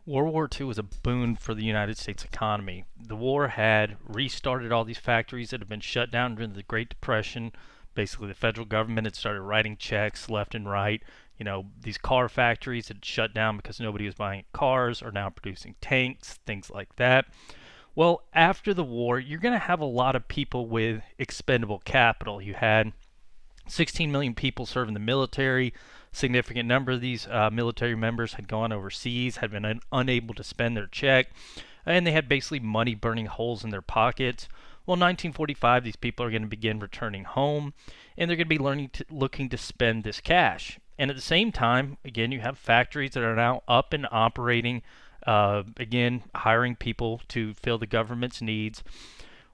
World War II was a boon for the United States economy. The war had restarted all these factories that had been shut down during the Great Depression. Basically, the federal government had started writing checks left and right. These car factories had shut down because nobody was buying cars, are now producing tanks, things like that. Well, after the war, you're going to have a lot of people with expendable capital. You had 16 million people serving the military. Significant number of these military members had gone overseas, had been unable to spend their check, and they had basically money burning holes in their pockets. Well, 1945, these people are going to begin returning home, and they're going to be looking to spend this cash. And at the same time, again, you have factories that are now up and operating, again, hiring people to fill the government's needs.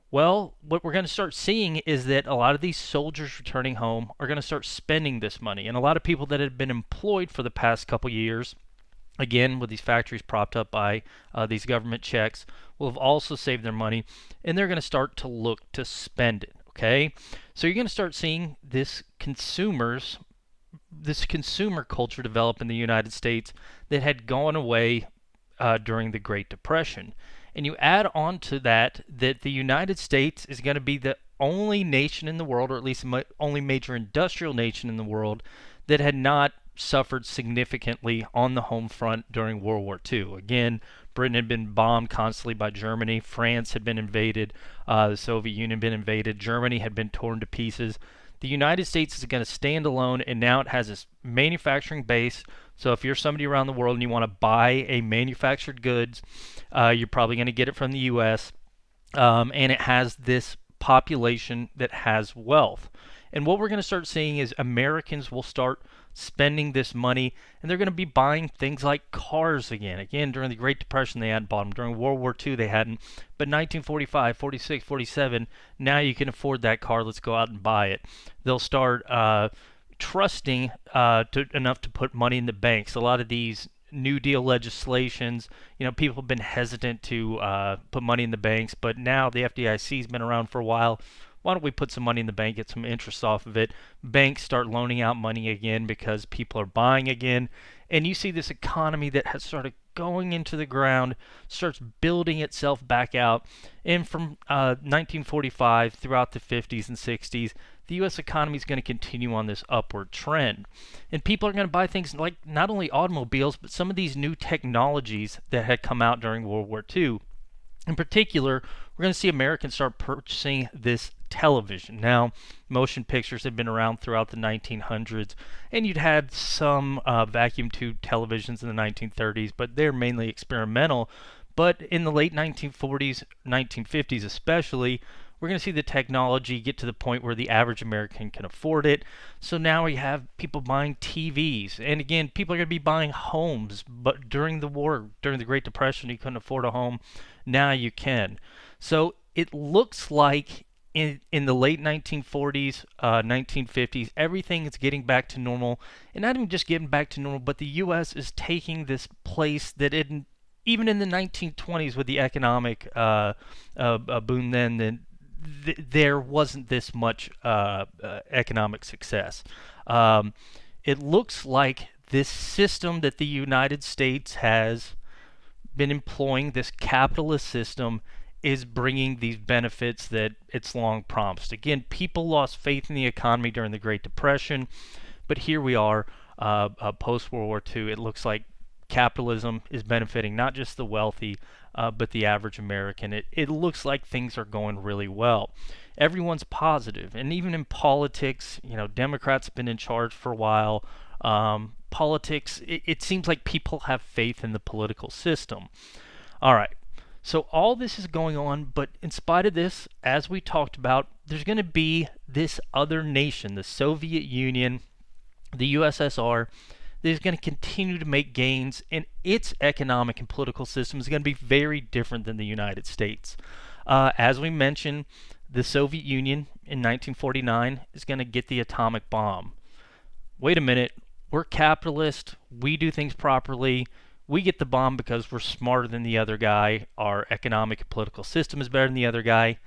Well, what we're going to start seeing is that a lot of these soldiers returning home are going to start spending this money. And a lot of people that had been employed for the past couple years, again, with these factories propped up by these government checks, will have also saved their money. And they're going to start to look to spend it. Okay? So you're going to start seeing this consumer culture develop in the United States that had gone away during the Great Depression. And you add on to that the United States is going to be the only nation in the world, or at least the only major industrial nation in the world, that had not suffered significantly on the home front during World War II. Again, Britain had been bombed constantly by Germany. France had been invaded. The Soviet Union had been invaded. Germany had been torn to pieces. The United States is going to stand alone, and now it has this manufacturing base. So if you're somebody around the world and you want to buy a manufactured goods, you're probably going to get it from the U.S. And it has this population that has wealth. And what we're going to start seeing is Americans will start spending this money, and they're going to be buying things like cars again. Again, during the Great Depression, they hadn't bought them. During World War II, they hadn't. But 1945, 46, 47, now you can afford that car. Let's go out and buy it. They'll start trusting enough to put money in the banks. A lot of these New Deal legislations, people have been hesitant to put money in the banks, but now the FDIC has been around for a while. Why don't we put some money in the bank, get some interest off of it? Banks start loaning out money again because people are buying again. And you see this economy that has started going into the ground, starts building itself back out. And from 1945 throughout the 50s and 60s, the U.S. economy is going to continue on this upward trend. And people are going to buy things like not only automobiles, but some of these new technologies that had come out during World War II. In particular, we're going to see Americans start purchasing this television. Now, motion pictures have been around throughout the 1900s, and you'd had some vacuum tube televisions in the 1930s, but they're mainly experimental. But in the late 1940s, 1950s especially, we're going to see the technology get to the point where the average American can afford it. So now we have people buying TVs. And again, people are going to be buying homes. But during the war, during the Great Depression, you couldn't afford a home. Now you can. So it looks like in the late 1940s, 1950s, everything is getting back to normal. And not even just getting back to normal, but the U.S. is taking this place that even in the 1920s with the economic boom then there wasn't this much economic success. It looks like this system that the United States has been employing, this capitalist system, is bringing these benefits that it's long promised. Again, people lost faith in the economy during the Great Depression, but here we are, post-World War II. It looks like capitalism is benefiting not just the wealthy, but the average American. It looks like things are going really well. Everyone's positive, and even in politics, Democrats have been in charge for a while. Politics, it seems like people have faith in the political system. All right. So all this is going on, but in spite of this, as we talked about, there's going to be this other nation, the Soviet Union, the USSR, that is going to continue to make gains, and its economic and political system is going to be very different than the United States. As we mentioned, the Soviet Union in 1949 is going to get the atomic bomb. Wait a minute, we're capitalist, we do things properly, we get the bomb because we're smarter than the other guy, our economic and political system is better than the other guy.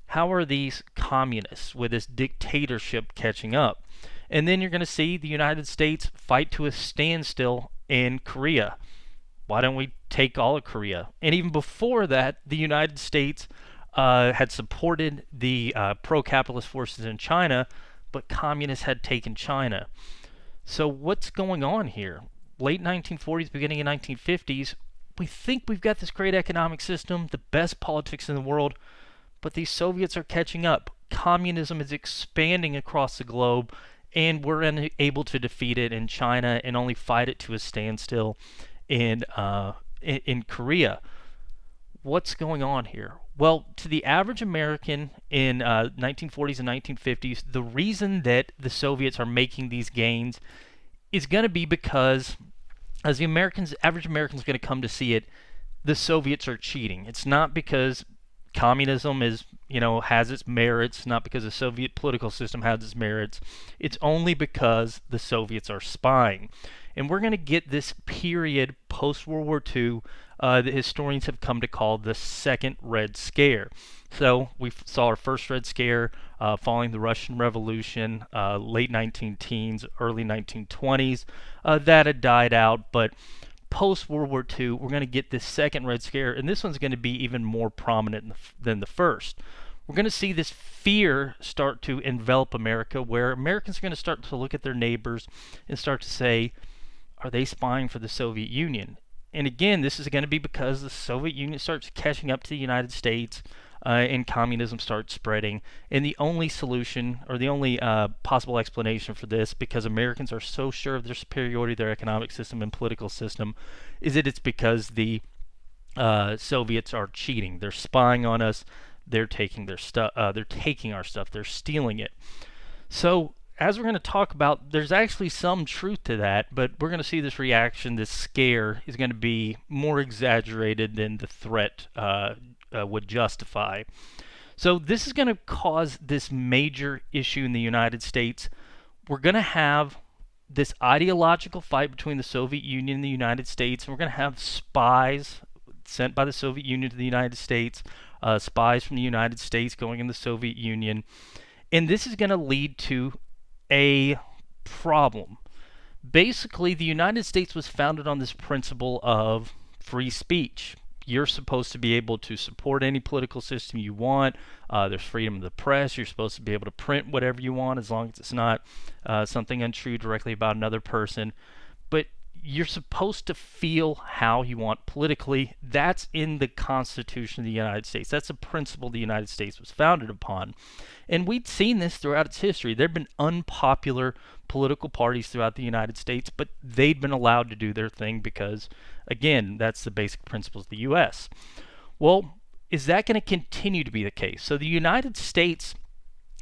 How are these communists with this dictatorship catching up? And then you're going to see the United States fight to a standstill in Korea. why don't we take all of Korea? And even before that, the United States had supported the pro-capitalist forces in China, but communists had taken China. So what's going on here? Late 1940s, beginning of 1950s, we think we've got this great economic system, the best politics in the world, but these Soviets are catching up. Communism is expanding across the globe, and we're unable to defeat it in China and only fight it to a standstill in Korea. What's going on here? Well, to the average American in 1940s and 1950s, the reason that the Soviets are making these gains is going to be because, as the average American's going to come to see it, the Soviets are cheating. It's not because communism has its merits, not because the Soviet political system has its merits. It's only because the Soviets are spying. And we're going to get this period post-World War II that historians have come to call the Second Red Scare. So we saw our first Red Scare following the Russian Revolution, late 19-teens, early 1920s. That had died out, but post-World War II, we're going to get this second Red Scare, and this one's going to be even more prominent than the first. We're going to see this fear start to envelop America, where Americans are going to start to look at their neighbors and start to say, are they spying for the Soviet Union? And again, this is going to be because the Soviet Union starts catching up to the United States, and communism starts spreading. And the only solution, or the only possible explanation for this, because Americans are so sure of their superiority, their economic system and political system, is that it's because the Soviets are cheating. They're spying on us. They're taking their stuff. They're taking our stuff. They're stealing it. So, as we're going to talk about, there's actually some truth to that, but we're going to see this reaction, this scare, is going to be more exaggerated than the threat would justify. So this is going to cause this major issue in the United States. We're going to have this ideological fight between the Soviet Union and the United States, and we're going to have spies sent by the Soviet Union to the United States, spies from the United States going in the Soviet Union, and this is going to lead to a problem. Basically, the United States was founded on this principle of free speech. You're supposed to be able to support any political system you want. There's freedom of the press. You're supposed to be able to print whatever you want, as long as it's not something untrue directly about another person. But you're supposed to feel how you want politically. That's in the Constitution of the United States. That's a principle the United States was founded upon. And we'd seen this throughout its history. There have been unpopular political parties throughout the United States, but they'd been allowed to do their thing because, again, that's the basic principles of the U.S. Well, is that going to continue to be the case? So the United States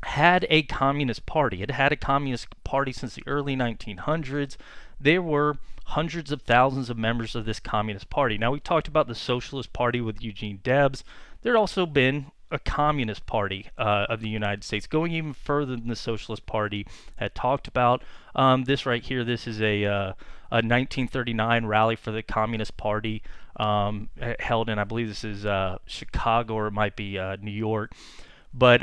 had a communist party. It had a communist party since the early 1900s. There were hundreds of thousands of members of this communist party. Now, we talked about the Socialist Party with Eugene Debs. There had also been a Communist Party of the United States, going even further than the Socialist Party had talked about. This right here, this is a 1939 rally for the Communist Party held in, I believe this is Chicago, or it might be New York. But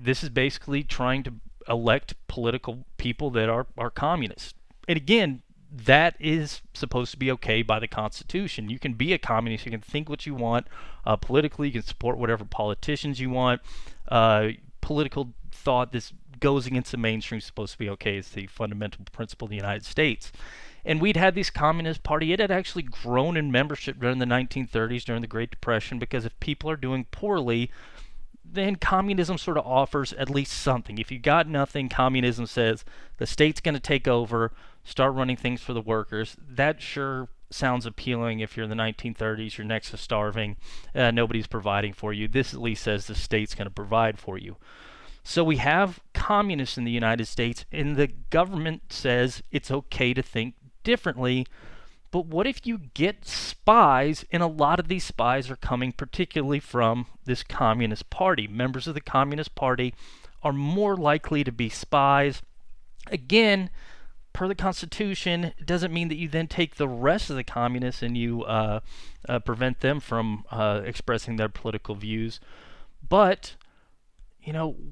this is basically trying to elect political people that are communists. And again, that is supposed to be okay by the Constitution. You can be a communist, you can think what you want politically, you can support whatever politicians you want. Political thought this goes against the mainstream is supposed to be okay. It's the fundamental principle of the United States. And we'd had this Communist Party. It had actually grown in membership during the 1930s, during the Great Depression, because if people are doing poorly, then communism sort of offers at least something. If you got nothing, communism says the state's going to take over, start running things for the workers. That sure sounds appealing. If you're in the 1930s, you're next to starving, nobody's providing for you. This at least says the state's going to provide for you. So we have communists in the United States, and the government says it's okay to think differently. But what if you get spies, and a lot of these spies are coming particularly from this Communist Party? Members of the Communist Party are more likely to be spies. Again, per the Constitution, it doesn't mean that you then take the rest of the communists and you prevent them from expressing their political views. But,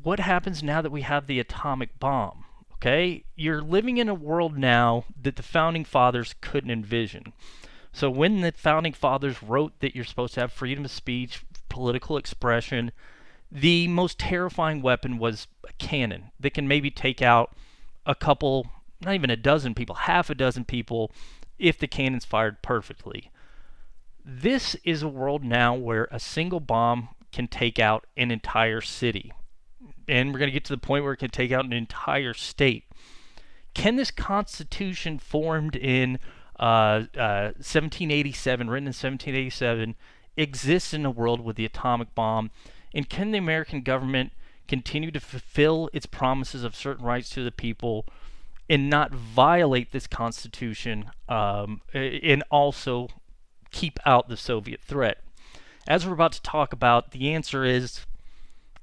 what happens now that we have the atomic bomb? Okay, you're living in a world now that the founding fathers couldn't envision. So when the founding fathers wrote that you're supposed to have freedom of speech, political expression, the most terrifying weapon was a cannon that can maybe take out a couple, not even a dozen people, half a dozen people, if the cannon's fired perfectly. This is a world now where a single bomb can take out an entire city. And we're going to get to the point where it can take out an entire state. Can this Constitution formed in 1787, written in 1787, exist in a world with the atomic bomb? And can the American government continue to fulfill its promises of certain rights to the people and not violate this Constitution, and also keep out the Soviet threat? As we're about to talk about, the answer is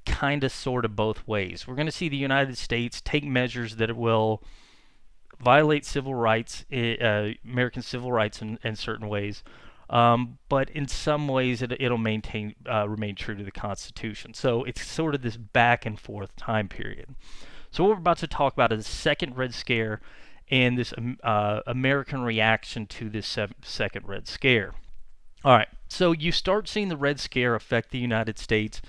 kind of, sort of both ways. We're going to see the United States take measures that will violate civil rights, American civil rights in certain ways, but in some ways it'll remain true to the Constitution. So it's sort of this back and forth time period. So what we're about to talk about is the second Red Scare and this American reaction to this second Red Scare. All right, so you start seeing the Red Scare affect the United States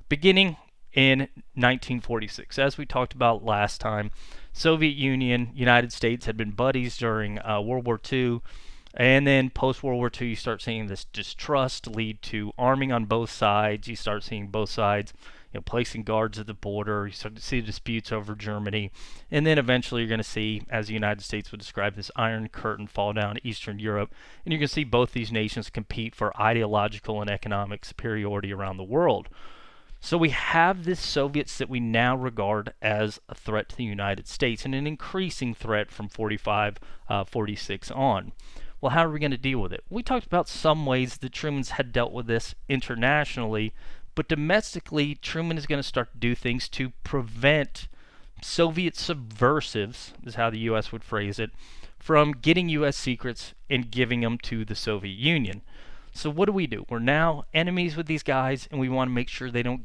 beginning in 1946. As we talked about last time, Soviet Union, United States had been buddies during World War II, and then post-World War II, you start seeing this distrust lead to arming on both sides. You start seeing both sides, placing guards at the border. You start to see disputes over Germany, and then eventually you're going to see, as the United States would describe, this Iron Curtain fall down in Eastern Europe, and you're going to see both these nations compete for ideological and economic superiority around the world. So we have this Soviets that we now regard as a threat to the United States, and an increasing threat from 45, 46 on. Well, how are we going to deal with it? We talked about some ways that Truman's had dealt with this internationally, but domestically, Truman is going to start to do things to prevent Soviet subversives, is how the U.S. would phrase it, from getting U.S. secrets and giving them to the Soviet Union. So what do? We're now enemies with these guys, and we want to make sure they don't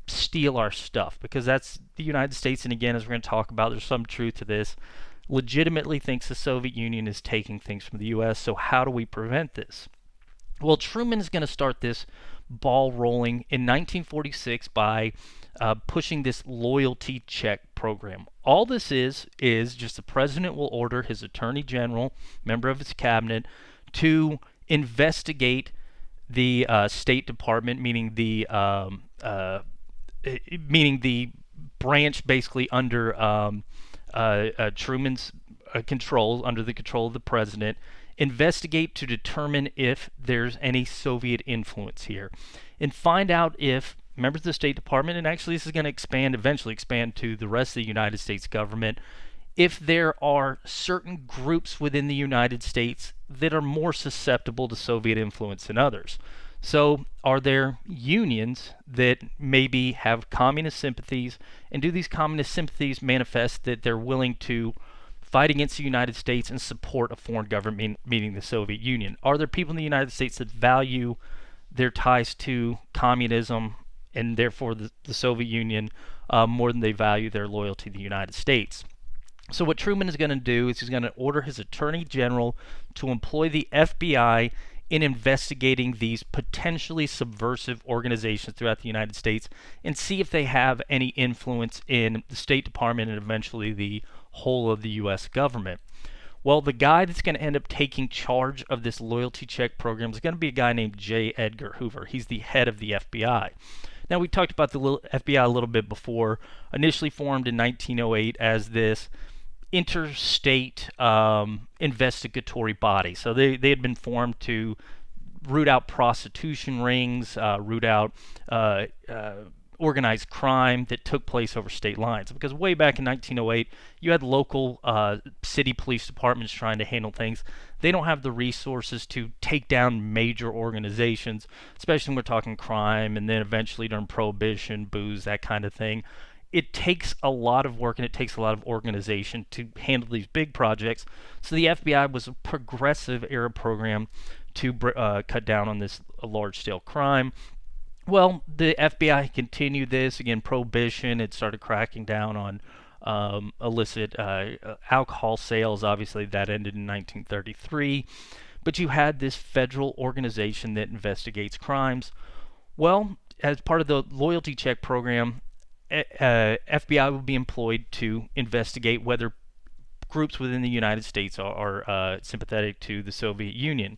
steal our stuff, because that's the United States, and again, as we're going to talk about, there's some truth to this, legitimately thinks the Soviet Union is taking things from the U.S., so how do we prevent this? Well, Truman is going to start this ball rolling in 1946 by pushing this loyalty check program. All this is just the president will order his attorney general, member of his cabinet, to investigate the State Department, meaning the branch basically under Truman's control, under the control of the president, investigate to determine if there's any Soviet influence here, and find out if members of the State Department, and actually this is going to eventually expand to the rest of the United States government, if there are certain groups within the United States that are more susceptible to Soviet influence than others. So are there unions that maybe have communist sympathies, and do these communist sympathies manifest that they're willing to fight against the United States and support a foreign government, meaning the Soviet Union? Are there people in the United States that value their ties to communism and therefore the Soviet Union more than they value their loyalty to the United States? So what Truman is going to do is he's going to order his attorney general to employ the FBI in investigating these potentially subversive organizations throughout the United States and see if they have any influence in the State Department and eventually the whole of the U.S. government. Well, the guy that's going to end up taking charge of this loyalty check program is going to be a guy named J. Edgar Hoover. He's the head of the FBI. Now, we talked about the FBI a little bit before, initially formed in 1908 as this interstate investigatory body. So they had been formed to root out prostitution rings, root out organized crime that took place over state lines. Because way back in 1908, you had local city police departments trying to handle things. They don't have the resources to take down major organizations, especially when we're talking crime, and then eventually during Prohibition, booze, that kind of thing. It takes a lot of work and it takes a lot of organization to handle these big projects. So the FBI was a progressive era program to cut down on this large-scale crime. Well, the FBI continued this. Again, Prohibition, it started cracking down on illicit alcohol sales. Obviously, that ended in 1933. but you had this federal organization that investigates crimes. Well, as part of the loyalty check program, FBI will be employed to investigate whether groups within the United States are sympathetic to the Soviet Union.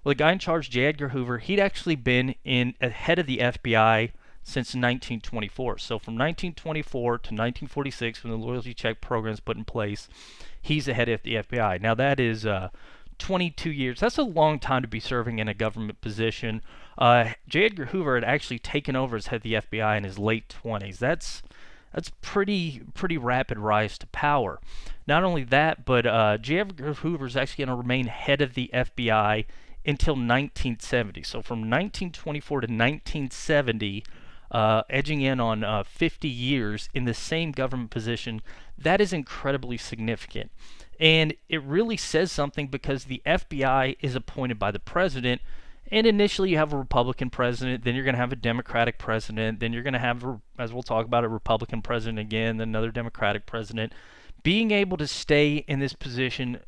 Well, the guy in charge, J. Edgar Hoover, he'd actually been head of the FBI since 1924. So from 1924 to 1946, when the loyalty check program is put in place, he's the head of the FBI. Now that is 22 years. That's a long time to be serving in a government position. J. Edgar Hoover had actually taken over as head of the FBI in his late 20s. That's pretty rapid rise to power. Not only that, but J. Edgar Hoover is actually going to remain head of the FBI until 1970. So from 1924 to 1970, edging in on 50 years in the same government position. That is incredibly significant. And it really says something because the FBI is appointed by the president. And initially you have a Republican president, then you're going to have a Democratic president, then you're going to have, as we'll talk about, a Republican president again, then another Democratic president. Being able to stay in this position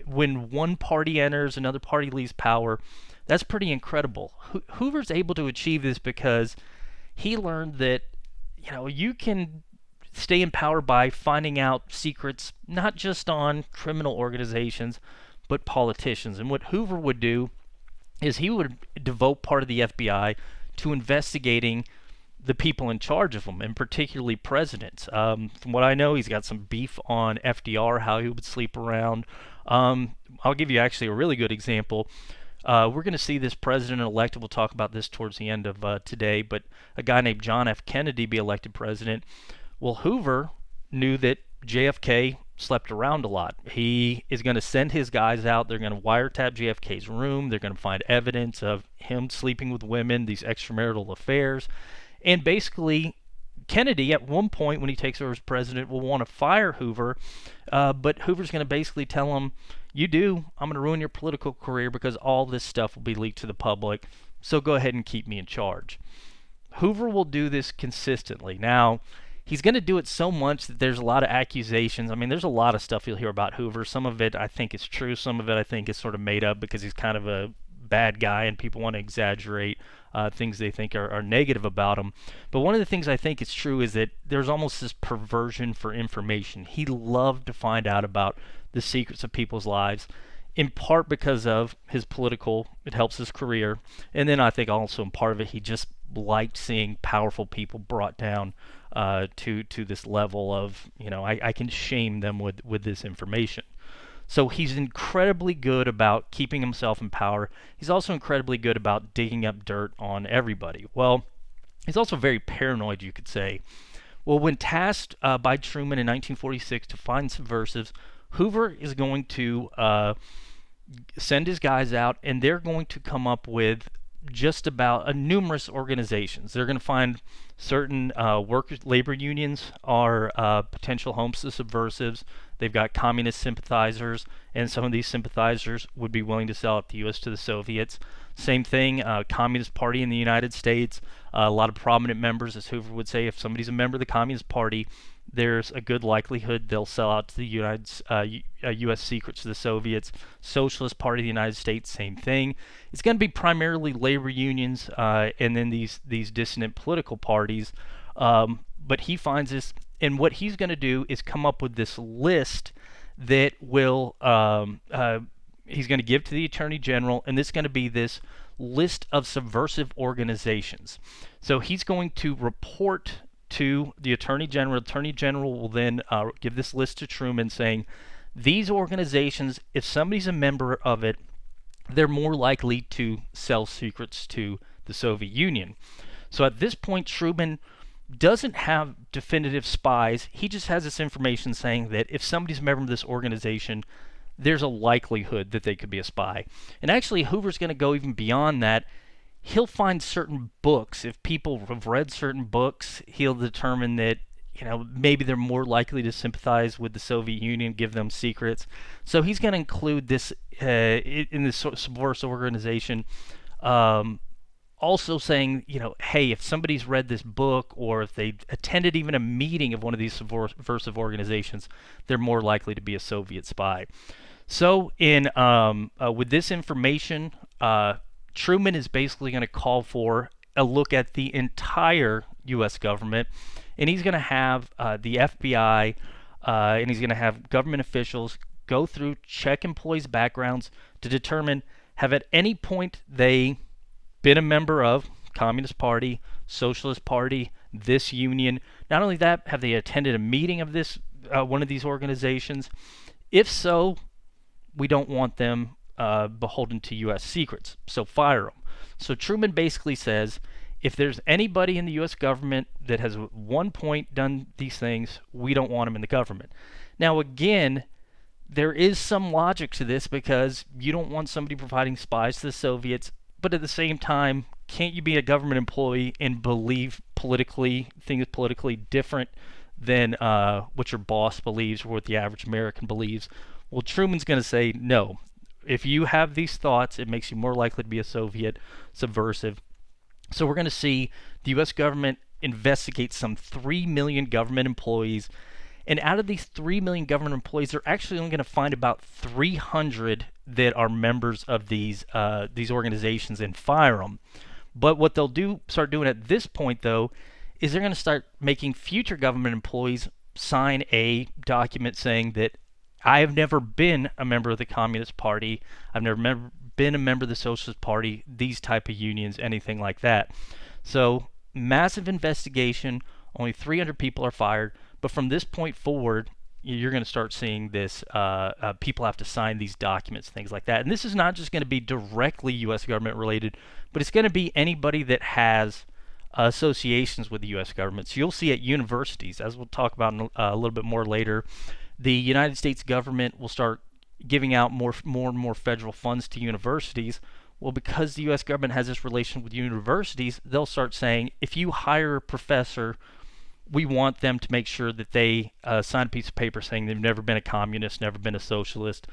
when one party enters, another party leaves power, that's pretty incredible. Hoover's able to achieve this because he learned that, you can stay in power by finding out secrets, not just on criminal organizations, but politicians. And what Hoover would do is he would devote part of the FBI to investigating the people in charge of them, and particularly presidents. From what I know, he's got some beef on FDR, how he would sleep around. I'll give you actually a really good example. We're going to see this president-elect, we'll talk about this towards the end of today, but a guy named John F. Kennedy be elected president. Well, Hoover knew that JFK slept around a lot. He is going to send his guys out. They're going to wiretap JFK's room. They're going to find evidence of him sleeping with women, these extramarital affairs. And basically, Kennedy, at one point when he takes over as president, will want to fire Hoover, but Hoover's going to basically tell him, you do, I'm going to ruin your political career because all this stuff will be leaked to the public, so go ahead and keep me in charge. Hoover will do this consistently. Now, he's going to do it so much that there's a lot of accusations. I mean, there's a lot of stuff you'll hear about Hoover. Some of it I think is true. Some of it I think is sort of made up because he's kind of a bad guy and people want to exaggerate things they think are negative about him. But one of the things I think is true is that there's almost this perversion for information. He loved to find out about the secrets of people's lives, in part because of his political, it helps his career, and then I think also in part of it, he just liked seeing powerful people brought down to this level of, I can shame them with this information. So he's incredibly good about keeping himself in power. He's also incredibly good about digging up dirt on everybody. Well, he's also very paranoid, you could say. Well, when tasked by Truman in 1946 to find subversives, Hoover is going to send his guys out, and they're going to come up with just about numerous organizations. They're going to find certain labor unions are potential homes to subversives. They've got communist sympathizers, and some of these sympathizers would be willing to sell out the U.S. to the Soviets. Same thing, Communist Party in the United States. A lot of prominent members, as Hoover would say, if somebody's a member of the Communist Party, there's a good likelihood they'll sell out to the U.S. secrets to the Soviets. Socialist Party of the United States, same thing. It's going to be primarily labor unions and then these dissident political parties. But he finds this, and what he's going to do is come up with this list that will he's going to give to the Attorney General, and this is going to be this list of subversive organizations. So he's going to report to the Attorney General. The Attorney General will then give this list to Truman saying, these organizations, if somebody's a member of it, they're more likely to sell secrets to the Soviet Union. So at this point, Truman doesn't have definitive spies. He just has this information saying that if somebody's a member of this organization, there's a likelihood that they could be a spy. And actually, Hoover's going to go even beyond that. He'll find certain books. If people have read certain books, he'll determine that, maybe they're more likely to sympathize with the Soviet Union, give them secrets. So he's going to include this in this subversive organization. Also saying, hey, if somebody's read this book or if they attended even a meeting of one of these subversive organizations, they're more likely to be a Soviet spy. So, in with this information, Truman is basically going to call for a look at the entire U.S. government, and he's going to have the FBI and he's going to have government officials go through, check employees' backgrounds to determine have at any point they been a member of Communist Party, Socialist Party, this union. Not only that, have they attended a meeting of this one of these organizations? If so, we don't want them beholden to U.S. secrets, so fire them. So Truman basically says, if there's anybody in the U.S. government that has at one point done these things, we don't want them in the government. Now, again, there is some logic to this because you don't want somebody providing spies to the Soviets, but at the same time, can't you be a government employee and believe things politically different than what your boss believes or what the average American believes? Well, Truman's going to say, no. If you have these thoughts, it makes you more likely to be a Soviet subversive. So we're going to see the U.S. government investigate some 3 million government employees. And out of these 3 million government employees, they're actually only going to find about 300 that are members of these organizations and fire them. But what they'll start doing at this point, though, is they're going to start making future government employees sign a document saying that I have never been a member of the Communist Party. I've never been a member of the Socialist Party, these type of unions, anything like that. So massive investigation, only 300 people are fired. But from this point forward, you're going to start seeing this. People have to sign these documents, things like that. And this is not just going to be directly U.S. government related, but it's going to be anybody that has associations with the U.S. government. So you'll see at universities, as we'll talk about a little bit more later, the United States government will start giving out more and more federal funds to universities. Well, because the U.S. government has this relation with universities, they'll start saying, if you hire a professor, we want them to make sure that they sign a piece of paper saying they've never been a communist, never been a socialist,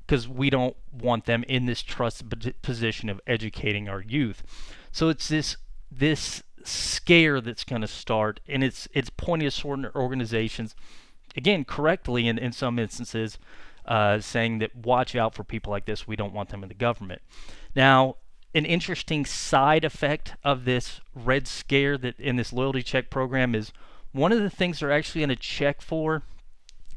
because we don't want them in this trusted position of educating our youth. So it's this scare that's going to start, and it's pointing at certain organizations, again, correctly in some instances, saying that watch out for people like this. We don't want them in the government. Now, an interesting side effect of this Red Scare that in this loyalty check program is one of the things they're actually going to check for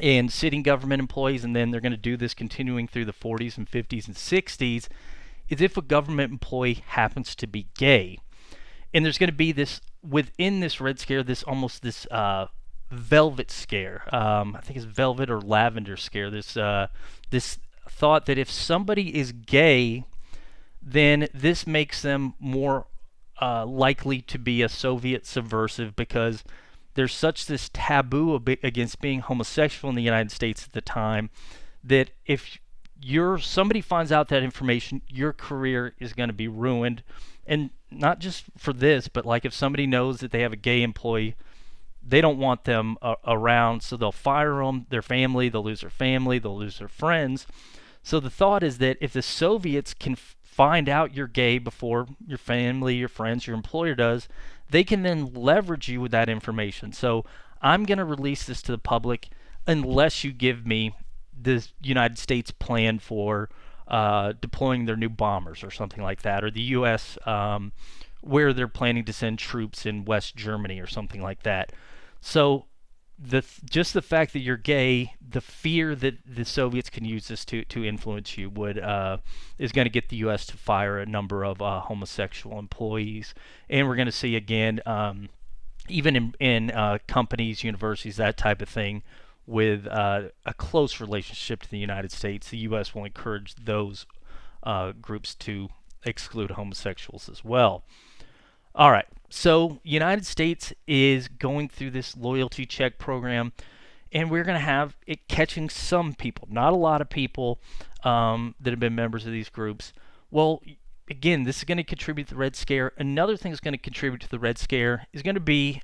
in sitting government employees, and then they're going to do this continuing through the 40s and 50s and 60s, is if a government employee happens to be gay. And there's going to be this, within this Red Scare, this velvet scare. I think it's velvet or lavender scare. This thought that if somebody is gay, then this makes them more likely to be a Soviet subversive, because there's such this taboo against being homosexual in the United States at the time that if somebody finds out that information, your career is going to be ruined. And not just for this, but like if somebody knows that they have a gay employee, they don't want them around, so they'll fire them, their family, they'll lose their friends. So the thought is that if the Soviets can find out you're gay before your family, your friends, your employer does, they can then leverage you with that information. So I'm going to release this to the public unless you give me the United States plan for deploying their new bombers or something like that, or the U.S. Where they're planning to send troops in West Germany or something like that. So just the fact that you're gay, the fear that the Soviets can use this to influence you is going to get the U.S. to fire a number of homosexual employees. And we're going to see again, even in companies, universities, that type of thing, with a close relationship to the United States, the U.S. will encourage those groups to exclude homosexuals as well. All right, so United States is going through this loyalty check program, and we're going to have it catching some people, not a lot of people that have been members of these groups. Well, again, this is going to contribute to the Red Scare. Another thing that's going to contribute to the Red Scare is going to be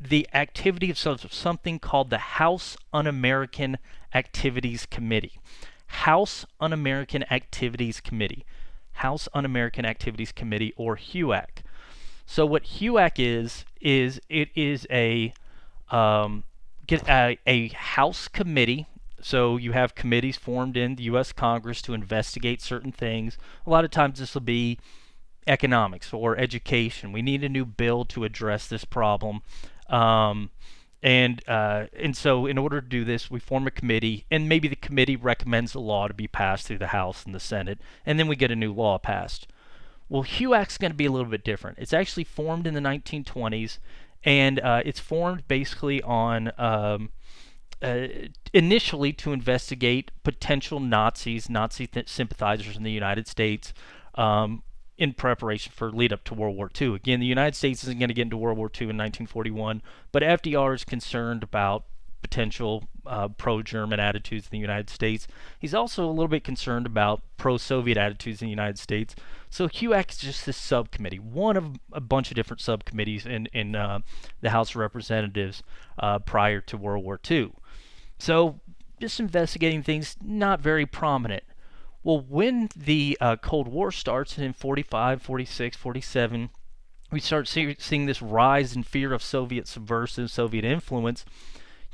the activity of something called the House Un-American Activities Committee. House Un-American Activities Committee. House Un-American Activities Committee, or HUAC. So what HUAC is it is a House committee. So you have committees formed in the U.S. Congress to investigate certain things. A lot of times this will be economics or education. We need a new bill to address this problem. Um, and so in order to do this, we form a committee, and maybe the committee recommends a law to be passed through the House and the Senate, and then we get a new law passed. Well, HUAC is going to be a little bit different. It's actually formed in the 1920s, and it's formed basically on uh, initially to investigate potential Nazi sympathizers in the United States, in preparation for lead up to World War II. Again, the United States isn't going to get into World War II in 1941, but FDR is concerned about potential pro-German attitudes in the United States. He's also a little bit concerned about pro-Soviet attitudes in the United States. So HUAC is just this subcommittee, one of a bunch of different subcommittees in the House of Representatives prior to World War II. So just investigating things not very prominent. Well, when the Cold War starts in 45, 46, 47, we start seeing this rise in fear of Soviet subversive, Soviet influence.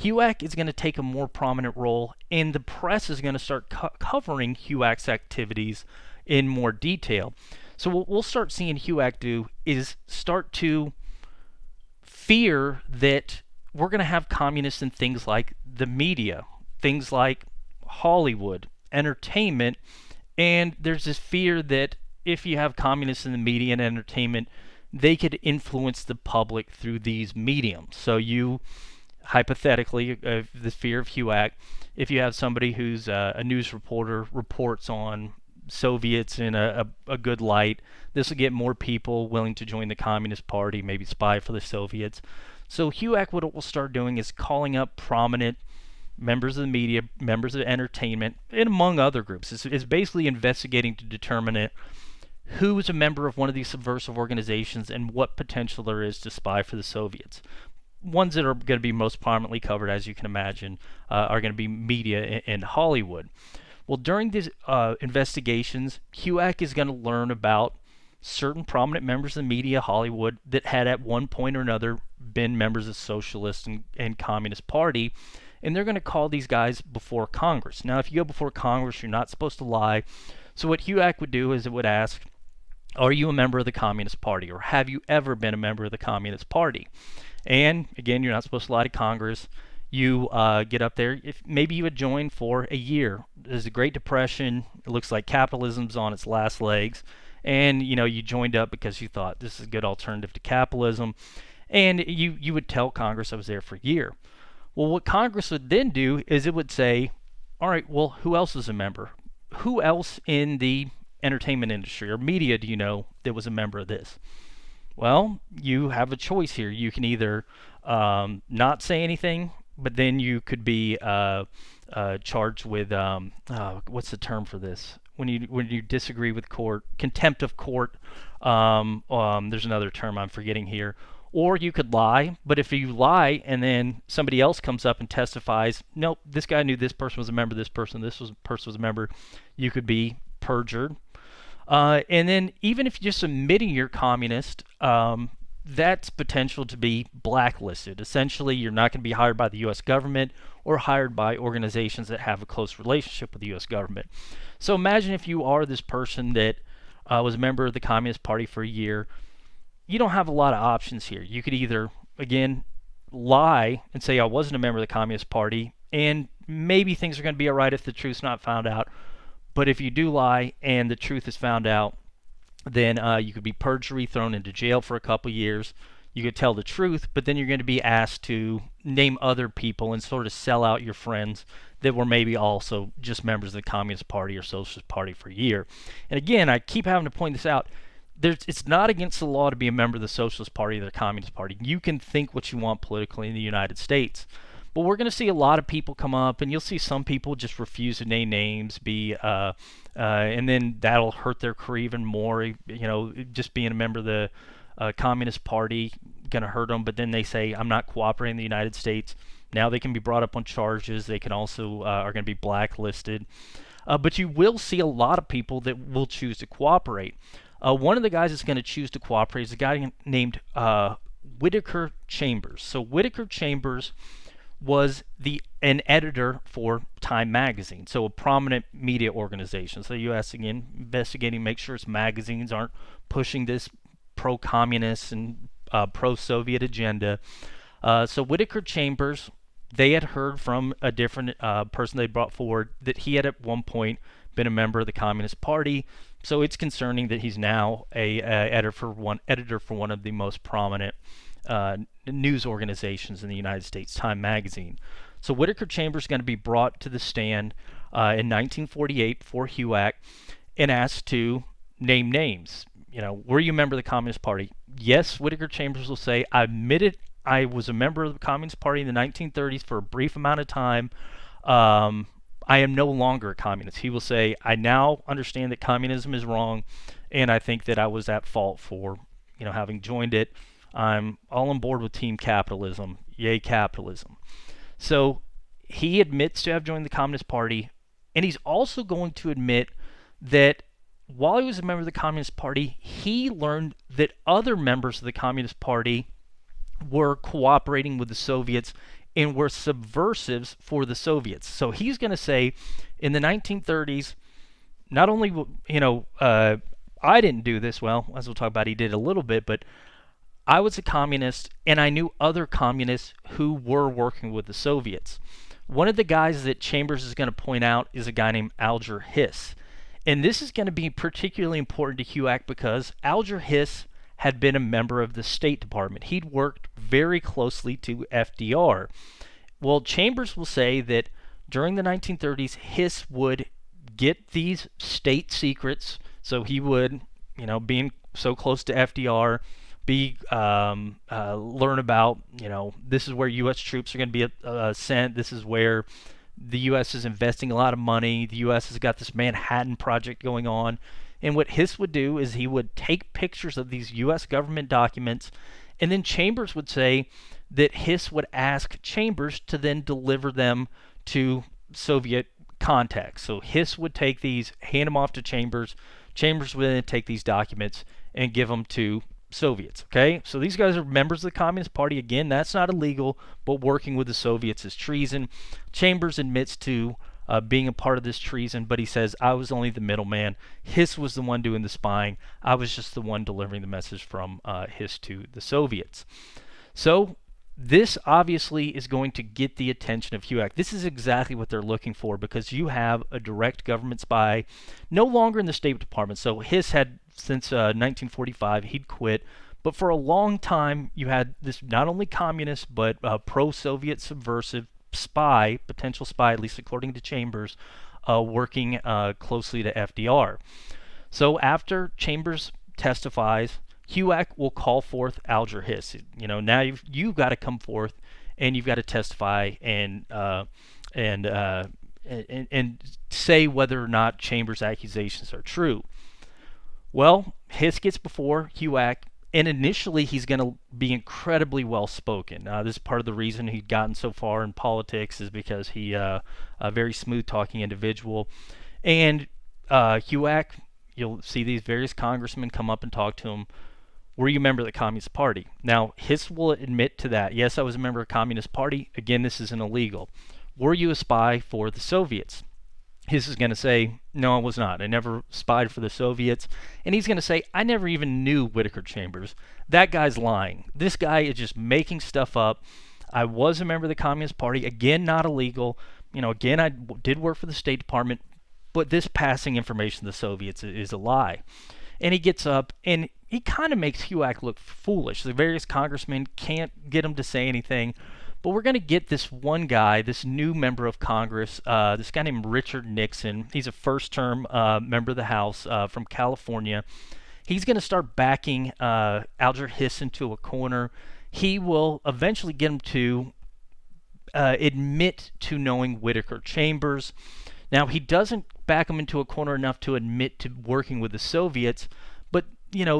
HUAC is going to take a more prominent role, and the press is going to start covering HUAC's activities in more detail. So what we'll start seeing HUAC do is start to fear that we're going to have communists in things like the media, things like Hollywood, entertainment, and there's this fear that if you have communists in the media and entertainment, they could influence the public through these mediums. So you, hypothetically, the fear of HUAC, if you have somebody who's a news reporter reports on Soviets in a good light, this will get more people willing to join the Communist Party, maybe spy for the Soviets. So HUAC, what it will start doing is calling up prominent members of the media, members of entertainment, and among other groups. It's basically investigating to determine who is a member of one of these subversive organizations and what potential there is to spy for the Soviets. Ones that are going to be most prominently covered, as you can imagine, are going to be media and Hollywood. Well, during these investigations, HUAC is going to learn about certain prominent members of the media, Hollywood, that had at one point or another been members of the Socialist and Communist Party, and they're going to call these guys before Congress. Now, if you go before Congress, you're not supposed to lie. So what HUAC would do is it would ask, are you a member of the Communist Party, or have you ever been a member of the Communist Party? And again, you're not supposed to lie to Congress. You get up there. If maybe you would join for a year. There's a Great Depression. It looks like capitalism's on its last legs, and you joined up because you thought this is a good alternative to capitalism, and you would tell Congress I was there for a year. Well, what Congress would then do is it would say, all right, well, who else is a member? Who else in the entertainment industry or media do you know that was a member of this? Well, you have a choice here. You can either not say anything, but then you could be charged with what's the term for this? When you disagree with court, contempt of court. There's another term I'm forgetting here. Or you could lie, but if you lie and then somebody else comes up and testifies, nope, this guy knew this person was a member, this person was a member, you could be perjured. And then even if you're just admitting you're communist, that's potential to be blacklisted. Essentially, you're not going to be hired by the U.S. government or hired by organizations that have a close relationship with the U.S. government. So imagine if you are this person that was a member of the Communist Party for a year. You don't have a lot of options here. You could either, again, lie and say I wasn't a member of the Communist Party, and maybe things are going to be all right if the truth's not found out. But if you do lie and the truth is found out, then you could be perjury, thrown into jail for a couple years. You could tell the truth, but then you're going to be asked to name other people and sort of sell out your friends that were maybe also just members of the Communist Party or Socialist Party for a year. And again, I keep having to point this out. It's not against the law to be a member of the Socialist Party or the Communist Party. You can think what you want politically in the United States. But we're going to see a lot of people come up, and you'll see some people just refuse to name names, and then that'll hurt their career even more. Just being a member of the Communist Party going to hurt them. But then they say, I'm not cooperating in the United States. Now they can be brought up on charges. They can also are going to be blacklisted. But you will see a lot of people that will choose to cooperate. One of the guys that's going to choose to cooperate is a guy named Whittaker Chambers. So Whittaker Chambers was an editor for Time magazine, so a prominent media organization. So the U.S. again investigating, make sure its magazines aren't pushing this pro-communist and pro-Soviet agenda. So Whittaker Chambers, they had heard from a different person they brought forward that he had at one point been a member of the Communist Party. So it's concerning that he's now a editor for one of the most prominent news organizations in the United States, Time magazine. So Whittaker Chambers is going to be brought to the stand in 1948 before HUAC and asked to name names. Were you a member of the Communist Party? Yes, Whittaker Chambers will say, I admitted I was a member of the Communist Party in the 1930s for a brief amount of time. I am no longer a communist. He will say, I now understand that communism is wrong, and I think that I was at fault for, having joined it. I'm all on board with team capitalism. Yay, capitalism. So he admits to have joined the Communist Party, and he's also going to admit that while he was a member of the Communist Party, he learned that other members of the Communist Party were cooperating with the Soviets and were subversives for the Soviets. So he's going to say, in the 1930s, not only, I didn't do this, well, as we'll talk about, he did a little bit, but I was a communist, and I knew other communists who were working with the Soviets. One of the guys that Chambers is going to point out is a guy named Alger Hiss. And this is going to be particularly important to HUAC because Alger Hiss had been a member of the State Department. He'd worked very closely to FDR. Well, Chambers will say that during the 1930s, Hiss would get these state secrets. So he would, being so close to FDR, learn about, this is where U.S. troops are going to be sent. This is where the U.S. is investing a lot of money. The U.S. has got this Manhattan Project going on. And what Hiss would do is he would take pictures of these U.S. government documents, and then Chambers would say that Hiss would ask Chambers to then deliver them to Soviet contacts. So Hiss would take these, hand them off to Chambers. Chambers would then take these documents and give them to Soviets. Okay, so these guys are members of the Communist Party. Again, that's not illegal, but working with the Soviets is treason. Chambers admits to being a part of this treason, but he says, I was only the middleman. Hiss was the one doing the spying. I was just the one delivering the message from Hiss to the Soviets. So this obviously is going to get the attention of HUAC. This is exactly what they're looking for because you have a direct government spy no longer in the State Department. So Hiss had, since 1945, he'd quit. But for a long time, you had this not only communist, but pro-Soviet subversive spy, potential spy, at least according to Chambers, working closely to FDR. So after Chambers testifies, HUAC will call forth Alger Hiss. Now you've got to come forth and you've got to testify and say whether or not Chambers' accusations are true. Well, Hiss gets before HUAC, and initially he's going to be incredibly well spoken. This is part of the reason he'd gotten so far in politics is because he a very smooth talking individual. And HUAC, you'll see these various congressmen come up and talk to him. Were you a member of the Communist Party? Now, Hiss will admit to that. Yes, I was a member of the Communist Party. Again, this isn't illegal. Were you a spy for the Soviets? Hiss is going to say, no, I was not. I never spied for the Soviets. And he's going to say, I never even knew Whittaker Chambers. That guy's lying. This guy is just making stuff up. I was a member of the Communist Party. Again, not illegal. Again, I did work for the State Department. But this passing information to the Soviets is a lie. And he gets up and he kind of makes HUAC look foolish. The various congressmen can't get him to say anything. But we're going to get this one guy, this new member of Congress, this guy named Richard Nixon. He's a first-term member of the House from California. He's going to start backing Alger Hiss into a corner. He will eventually get him to admit to knowing Whittaker Chambers. Now, he doesn't back him into a corner enough to admit to working with the Soviets, but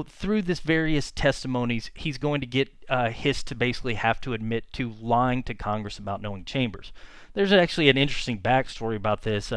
through this various testimonies, he's going to get Hiss to basically have to admit to lying to Congress about knowing Chambers. There's actually an interesting backstory about this.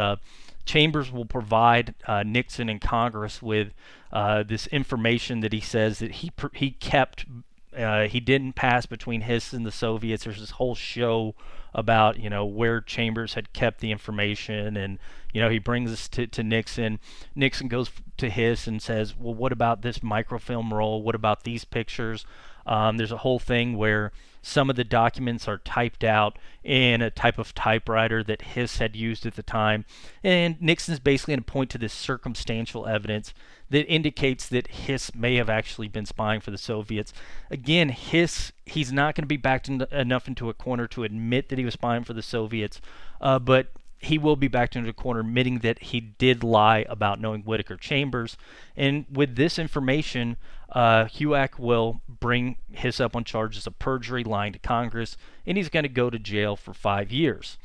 Chambers will provide Nixon and Congress with this information that he says that he kept. He didn't pass between Hiss and the Soviets. There's this whole show about, where Chambers had kept the information, and he brings this to Nixon. Nixon goes to Hiss and says, well, what about this microfilm roll? What about these pictures? There's a whole thing where some of the documents are typed out in a type of typewriter that Hiss had used at the time, and Nixon's basically going to point to this circumstantial evidence that indicates that Hiss may have actually been spying for the Soviets. Again, he's not going to be backed enough into a corner to admit that he was spying for the Soviets, but he will be backed into a corner admitting that he did lie about knowing Whittaker Chambers. And with this information, HUAC will bring Hiss up on charges of perjury, lying to Congress, and he's going to go to jail for 5 years.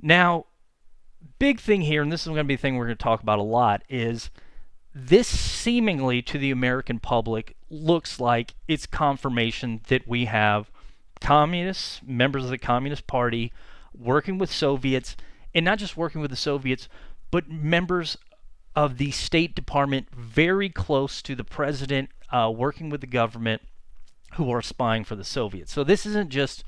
Now, big thing here, and this is going to be the thing we're going to talk about a lot, is this seemingly to the American public looks like it's confirmation that we have communists, members of the Communist Party, working with Soviets, and not just working with the Soviets, but members of the State Department very close to the president, working with the government, who are spying for the Soviets. So this isn't just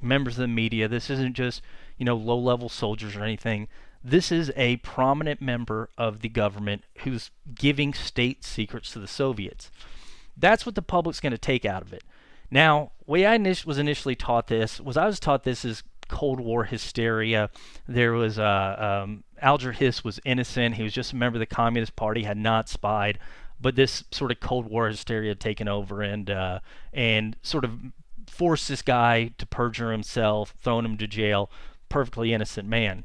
members of the media. This isn't just, low-level soldiers or anything. This is a prominent member of the government who's giving state secrets to the Soviets. That's what the public's going to take out of it. Now, the way I was initially taught this was I was taught this as Cold War hysteria. There was Alger Hiss was innocent. He was just a member of the Communist Party, had not spied, but this sort of Cold War hysteria had taken over and sort of forced this guy to perjure himself, thrown him to jail. Perfectly innocent man.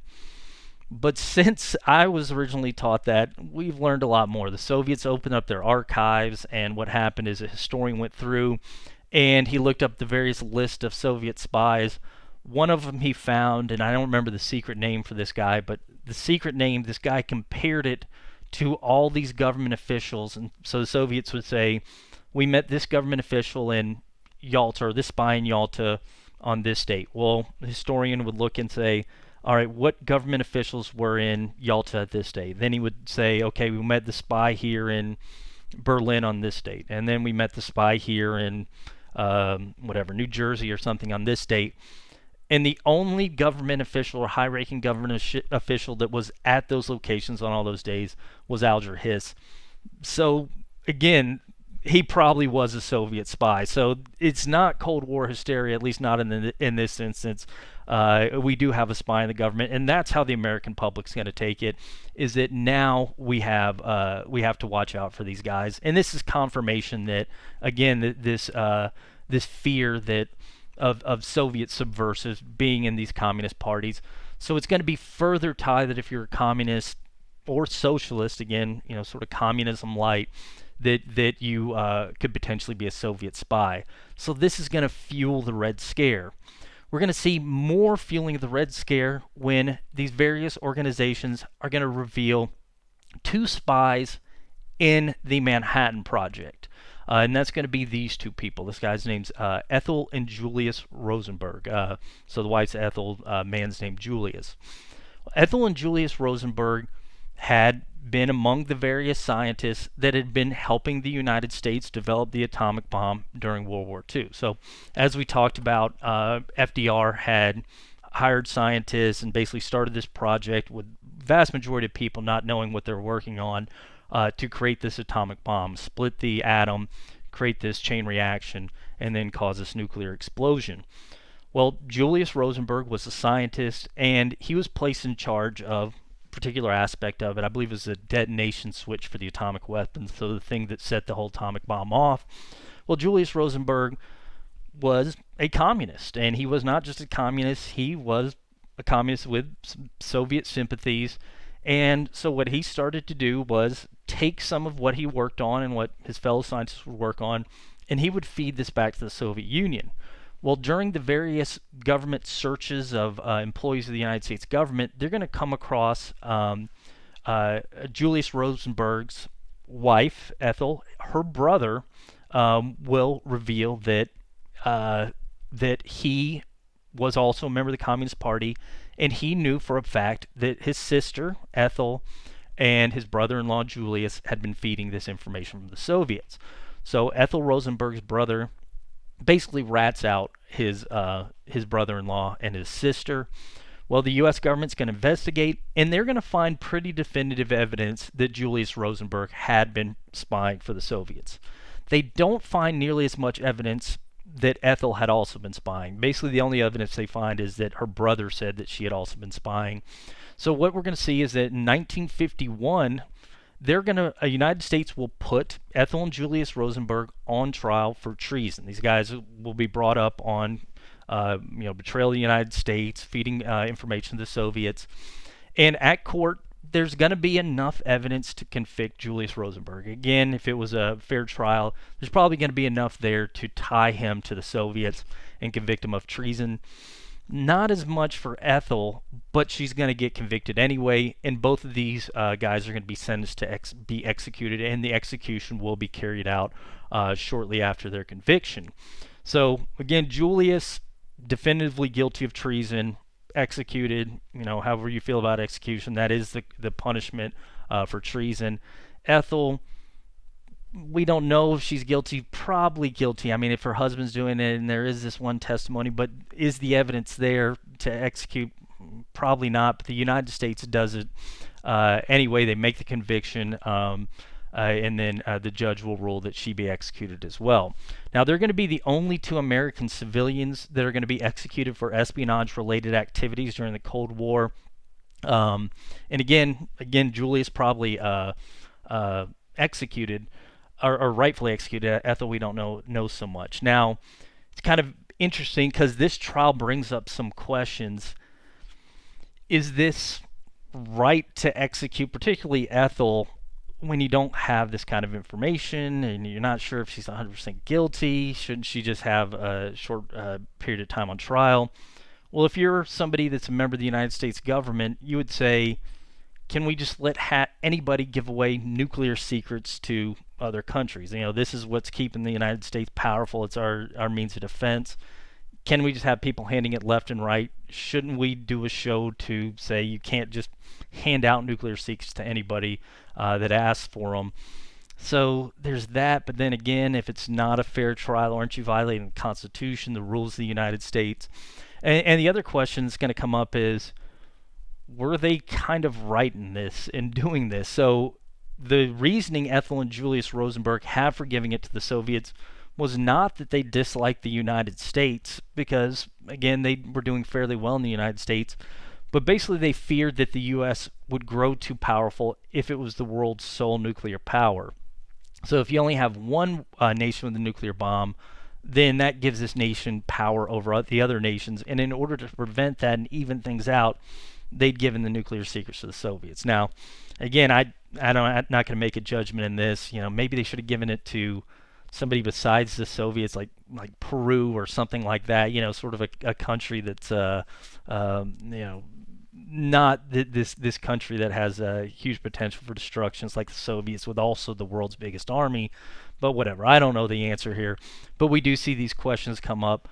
But since I was originally taught that, we've learned a lot more. The Soviets opened up their archives, and what happened is a historian went through and he looked up the various list of Soviet spies. One of them he found, and I don't remember the secret name for this guy, but the secret name, this guy compared it to all these government officials. And so the Soviets would say, we met this government official in Yalta, or this spy in Yalta on this date. Well, the historian would look and say, all right, what government officials were in Yalta at this date? Then he would say, okay, we met the spy here in Berlin on this date. And then we met the spy here in, New Jersey or something on this date. And the only government official or high-ranking government official that was at those locations on all those days was Alger Hiss. So, again, he probably was a Soviet spy. So it's not Cold War hysteria, at least not in this instance. We do have a spy in the government, and that's how the American public's going to take it, is that now we have to watch out for these guys. And this is confirmation that, again, this fear that of Soviet subversives being in these communist parties. So it's going to be further tied that if you're a communist or socialist, again, sort of communism light, that you could potentially be a Soviet spy. So this is going to fuel the Red Scare. We're going to see more fueling of the Red Scare when these various organizations are going to reveal 2 spies in the Manhattan Project. And that's going to be these 2 people. This guy's name's Ethel and Julius Rosenberg. So the wife's Ethel, man's name Julius. Ethel and Julius Rosenberg had been among the various scientists that had been helping the United States develop the atomic bomb during World War II. So as we talked about, FDR had hired scientists and basically started this project with vast majority of people not knowing what they're working on, to create this atomic bomb, split the atom, create this chain reaction, and then cause this nuclear explosion. Well, Julius Rosenberg was a scientist, and he was placed in charge of a particular aspect of it. I believe it was a detonation switch for the atomic weapons, so the thing that set the whole atomic bomb off. Well, Julius Rosenberg was a communist, and he was not just a communist, he was a communist with some Soviet sympathies. And so what he started to do was take some of what he worked on and what his fellow scientists would work on, and he would feed this back to the Soviet Union. Well, during the various government searches of employees of the United States government, they're going to come across Julius Rosenberg's wife, Ethel. Her brother will reveal that he was also a member of the Communist Party, and he knew for a fact that his sister, Ethel, and his brother-in-law, Julius, had been feeding this information from the Soviets. So Ethel Rosenberg's brother basically rats out his brother-in-law and his sister. Well, the U.S. government's going to investigate, and they're going to find pretty definitive evidence that Julius Rosenberg had been spying for the Soviets. They don't find nearly as much evidence that Ethel had also been spying. Basically, the only evidence they find is that her brother said that she had also been spying. So what we're going to see is that in 1951, United States will put Ethel and Julius Rosenberg on trial for treason. These guys will be brought up on betrayal of the United States, feeding information to the Soviets. And at court, there's going to be enough evidence to convict Julius Rosenberg. Again, if it was a fair trial, there's probably going to be enough there to tie him to the Soviets and convict him of treason. Not as much for Ethel, but she's going to get convicted anyway, and both of these guys are going to be sentenced to be executed, and the execution will be carried out shortly after their conviction. So, again, Julius, definitively guilty of treason, executed. However you feel about execution, that is the punishment for treason. Ethel, we don't know if she's guilty. Probably guilty. I mean, if her husband's doing it, and there is this one testimony, but is the evidence there to execute? Probably not. But the United States does it anyway. They make the conviction, and then the judge will rule that she be executed as well. Now, they're going to be the only two American civilians that are going to be executed for espionage-related activities during the Cold War. And again, Julius probably executed, or rightfully executed. Ethel, we don't know so much. Now, it's kind of interesting because this trial brings up some questions. Is this right to execute, particularly Ethel, when you don't have this kind of information and you're not sure if she's 100% guilty? Shouldn't she just have a short period of time on trial? Well, if you're somebody that's a member of the United States government, you would say, can we just let anybody give away nuclear secrets to other countries? This is what's keeping the United States powerful. It's our means of defense. Can we just have people handing it left and right? Shouldn't we do a show to say you can't just hand out nuclear secrets to anybody that asks for them? So there's that. But then again, if it's not a fair trial, aren't you violating the Constitution, the rules of the United States? And the other question that's going to come up is, were they kind of right in doing this? So the reasoning Ethel and Julius Rosenberg have for giving it to the Soviets was not that they disliked the United States, because, again, they were doing fairly well in the United States, but basically they feared that the U.S. would grow too powerful if it was the world's sole nuclear power. So if you only have one nation with a nuclear bomb, then that gives this nation power over the other nations, and in order to prevent that and even things out, they'd given the nuclear secrets to the Soviets. Now, again, I'm not going to make a judgment in this. Maybe they should have given it to somebody besides the Soviets, like Peru or something like that. Sort of a country that's not this country that has a huge potential for destruction. It's like the Soviets, with also the world's biggest army. But whatever, I don't know the answer here. But we do see these questions come up.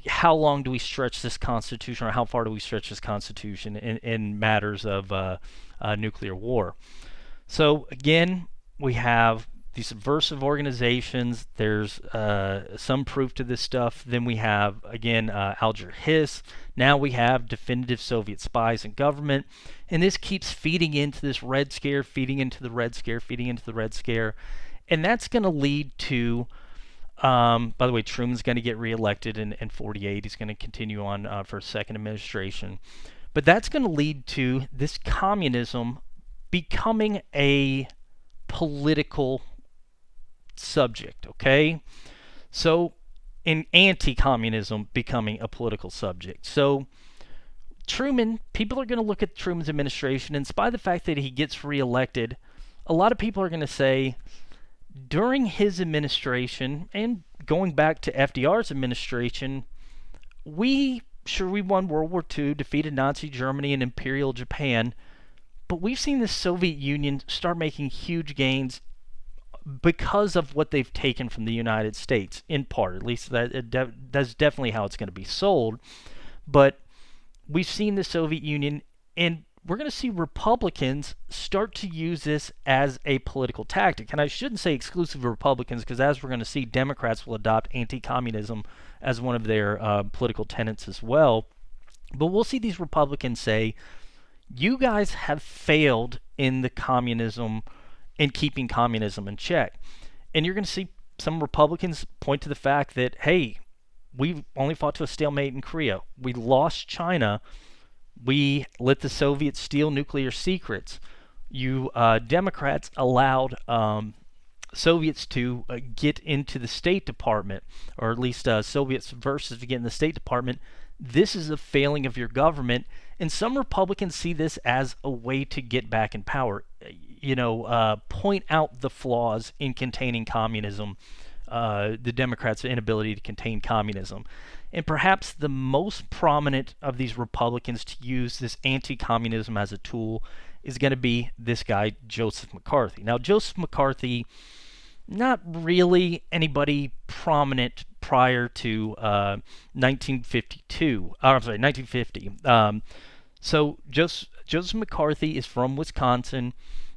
How long do we stretch this Constitution, or how far do we stretch this Constitution in matters of nuclear war? So again, we have these subversive organizations. There's some proof to this stuff. Then we have, again, Alger Hiss. Now we have definitive Soviet spies in government. And this keeps feeding into this Red Scare, feeding into the Red Scare, feeding into the Red Scare. And that's going to lead to, by the way, Truman's going to get reelected in 48. He's going to continue on for a second administration. But that's going to lead to this communism becoming a political subject, okay? So, in anti-communism becoming a political subject. So, Truman, people are going to look at Truman's administration, and despite the fact that he gets reelected, a lot of people are going to say, during his administration, and going back to FDR's administration, we won World War II, defeated Nazi Germany and Imperial Japan, but we've seen the Soviet Union start making huge gains because of what they've taken from the United States, in part. At least that's definitely how it's going to be sold. But we've seen the Soviet Union, and we're going to see Republicans start to use this as a political tactic. And I shouldn't say exclusive Republicans, because as we're going to see, Democrats will adopt anti-communism as one of their political tenets as well. But we'll see these Republicans say, you guys have failed in the communism, in keeping communism in check. And you're going to see some Republicans point to the fact that, hey, we only fought to a stalemate in Korea. We lost China. We let the Soviets steal nuclear secrets. You Democrats allowed Soviets to get into the State Department, or at least Soviet subversives to get in the State Department. This is a failing of your government, and some Republicans see this as a way to get back in power. Point out the flaws in containing communism, the Democrats' inability to contain communism. And perhaps the most prominent of these Republicans to use this anti-communism as a tool is going to be this guy, Joseph McCarthy. Now, Joseph McCarthy, not really anybody prominent prior to 1952. I'm sorry, 1950. So Joseph McCarthy is from Wisconsin.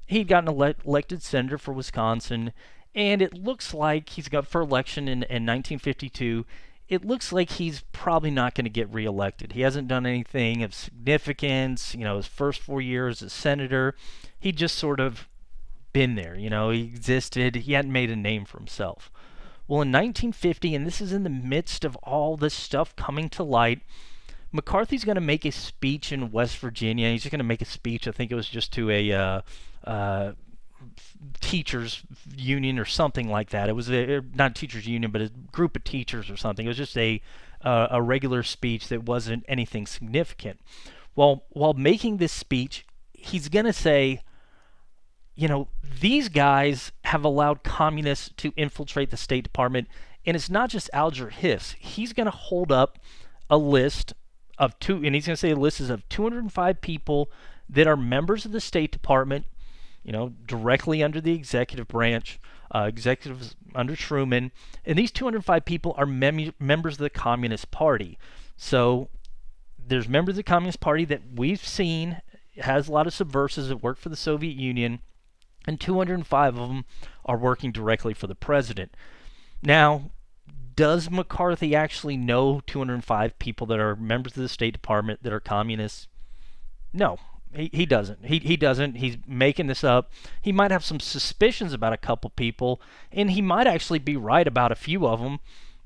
He'd gotten elected senator for Wisconsin, and it looks like he's got for election in 1952. It looks like he's probably not going to get reelected. He hasn't done anything of significance. His first 4 years as senator, he just sort of been there. He existed. He hadn't made a name for himself. Well, in 1950, and this is in the midst of all this stuff coming to light, McCarthy's going to make a speech in West Virginia. He's just going to make a speech. I think it was just to a teachers union or something like that. It was not a teachers union, but a group of teachers or something. It was just a regular speech that wasn't anything significant. Well, while making this speech, he's going to say, these guys have allowed communists to infiltrate the State Department, and it's not just Alger Hiss. He's going to hold up a list of and he's going to say a list is of 205 people that are members of the State Department, directly under the executive branch, executives under Truman, and these 205 people are members of the Communist Party. So there's members of the Communist Party that we've seen has a lot of subversives that work for the Soviet Union, and 205 of them are working directly for the president. Now, does McCarthy actually know 205 people that are members of the State Department that are communists? No. He doesn't. He doesn't. He's making this up. He might have some suspicions about a couple people, and he might actually be right about a few of them.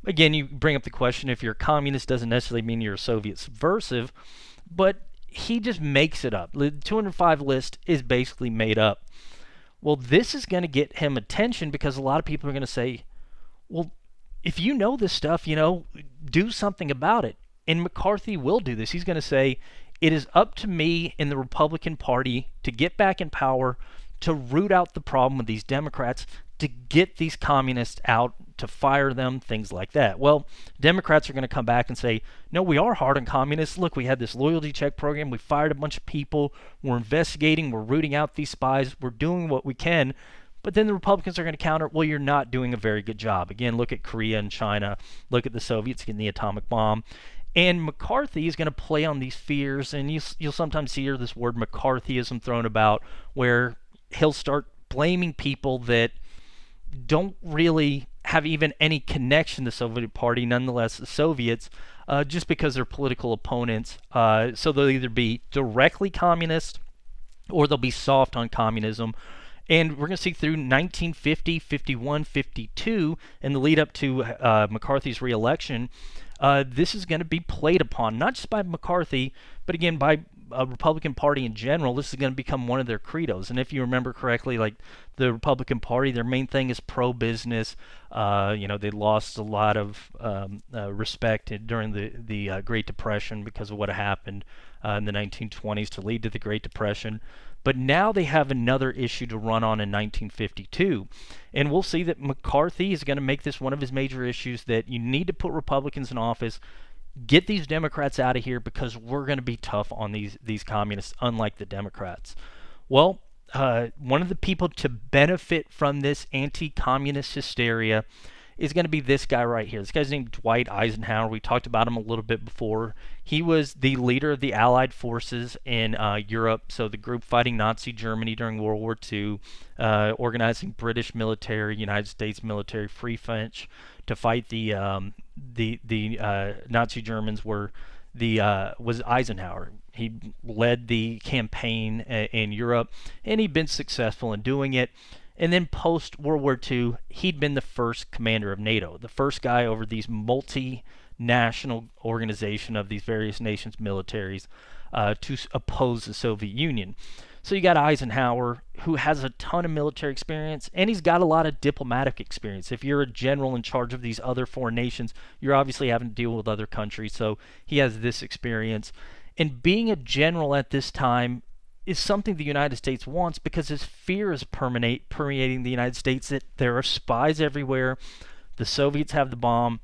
Again, you bring up the question, if you're a communist doesn't necessarily mean you're a Soviet subversive, but he just makes it up. The 205 list is basically made up. Well, this is going to get him attention because a lot of people are going to say, well, if you know this stuff, do something about it. And McCarthy will do this. He's going to say, it is up to me in the Republican Party to get back in power, to root out the problem with these Democrats, to get these communists out, to fire them, things like that. Well, Democrats are going to come back and say, no, we are hard on communists. Look, we had this loyalty check program. We fired a bunch of people. We're investigating. We're rooting out these spies. We're doing what we can. But then the Republicans are going to counter, well, you're not doing a very good job. Again, look at Korea and China. Look at the Soviets getting the atomic bomb. And McCarthy is going to play on these fears, and you'll sometimes hear this word McCarthyism thrown about, where he'll start blaming people that don't really have even any connection to the Soviet Party, nonetheless the Soviets, just because they're political opponents. So they'll either be directly communist or they'll be soft on communism. And we're going to see through 1950, 51, 52, and the lead up to McCarthy's reelection, this is going to be played upon, not just by McCarthy, but again by a Republican Party in general. This is going to become one of their credos. And if you remember correctly, like the Republican Party, their main thing is pro-business. They lost a lot of respect during the Great Depression because of what happened in the 1920s to lead to the Great Depression. But now they have another issue to run on in 1952. And we'll see that McCarthy is going to make this one of his major issues, that you need to put Republicans in office, get these Democrats out of here, because we're going to be tough on these communists, unlike the Democrats. Well, one of the people to benefit from this anti-communist hysteria is going to be this guy right here. This guy's named Dwight Eisenhower. We talked about him a little bit before. He was the leader of the Allied forces in Europe, so the group fighting Nazi Germany during World War II, organizing British military, United States military, Free French to fight the Nazi Germans. Was Eisenhower. He led the campaign in Europe, and he'd been successful in doing it. And then post World War II, he'd been the first commander of NATO, the first guy over these multinational organization of these various nations' militaries to oppose the Soviet Union. So you got Eisenhower, who has a ton of military experience, and he's got a lot of diplomatic experience. If you're a general in charge of these other foreign nations, you're obviously having to deal with other countries, so he has this experience. And being a general at this time is something the United States wants, because his fear is permeating the United States that there are spies everywhere, the Soviets have the bomb,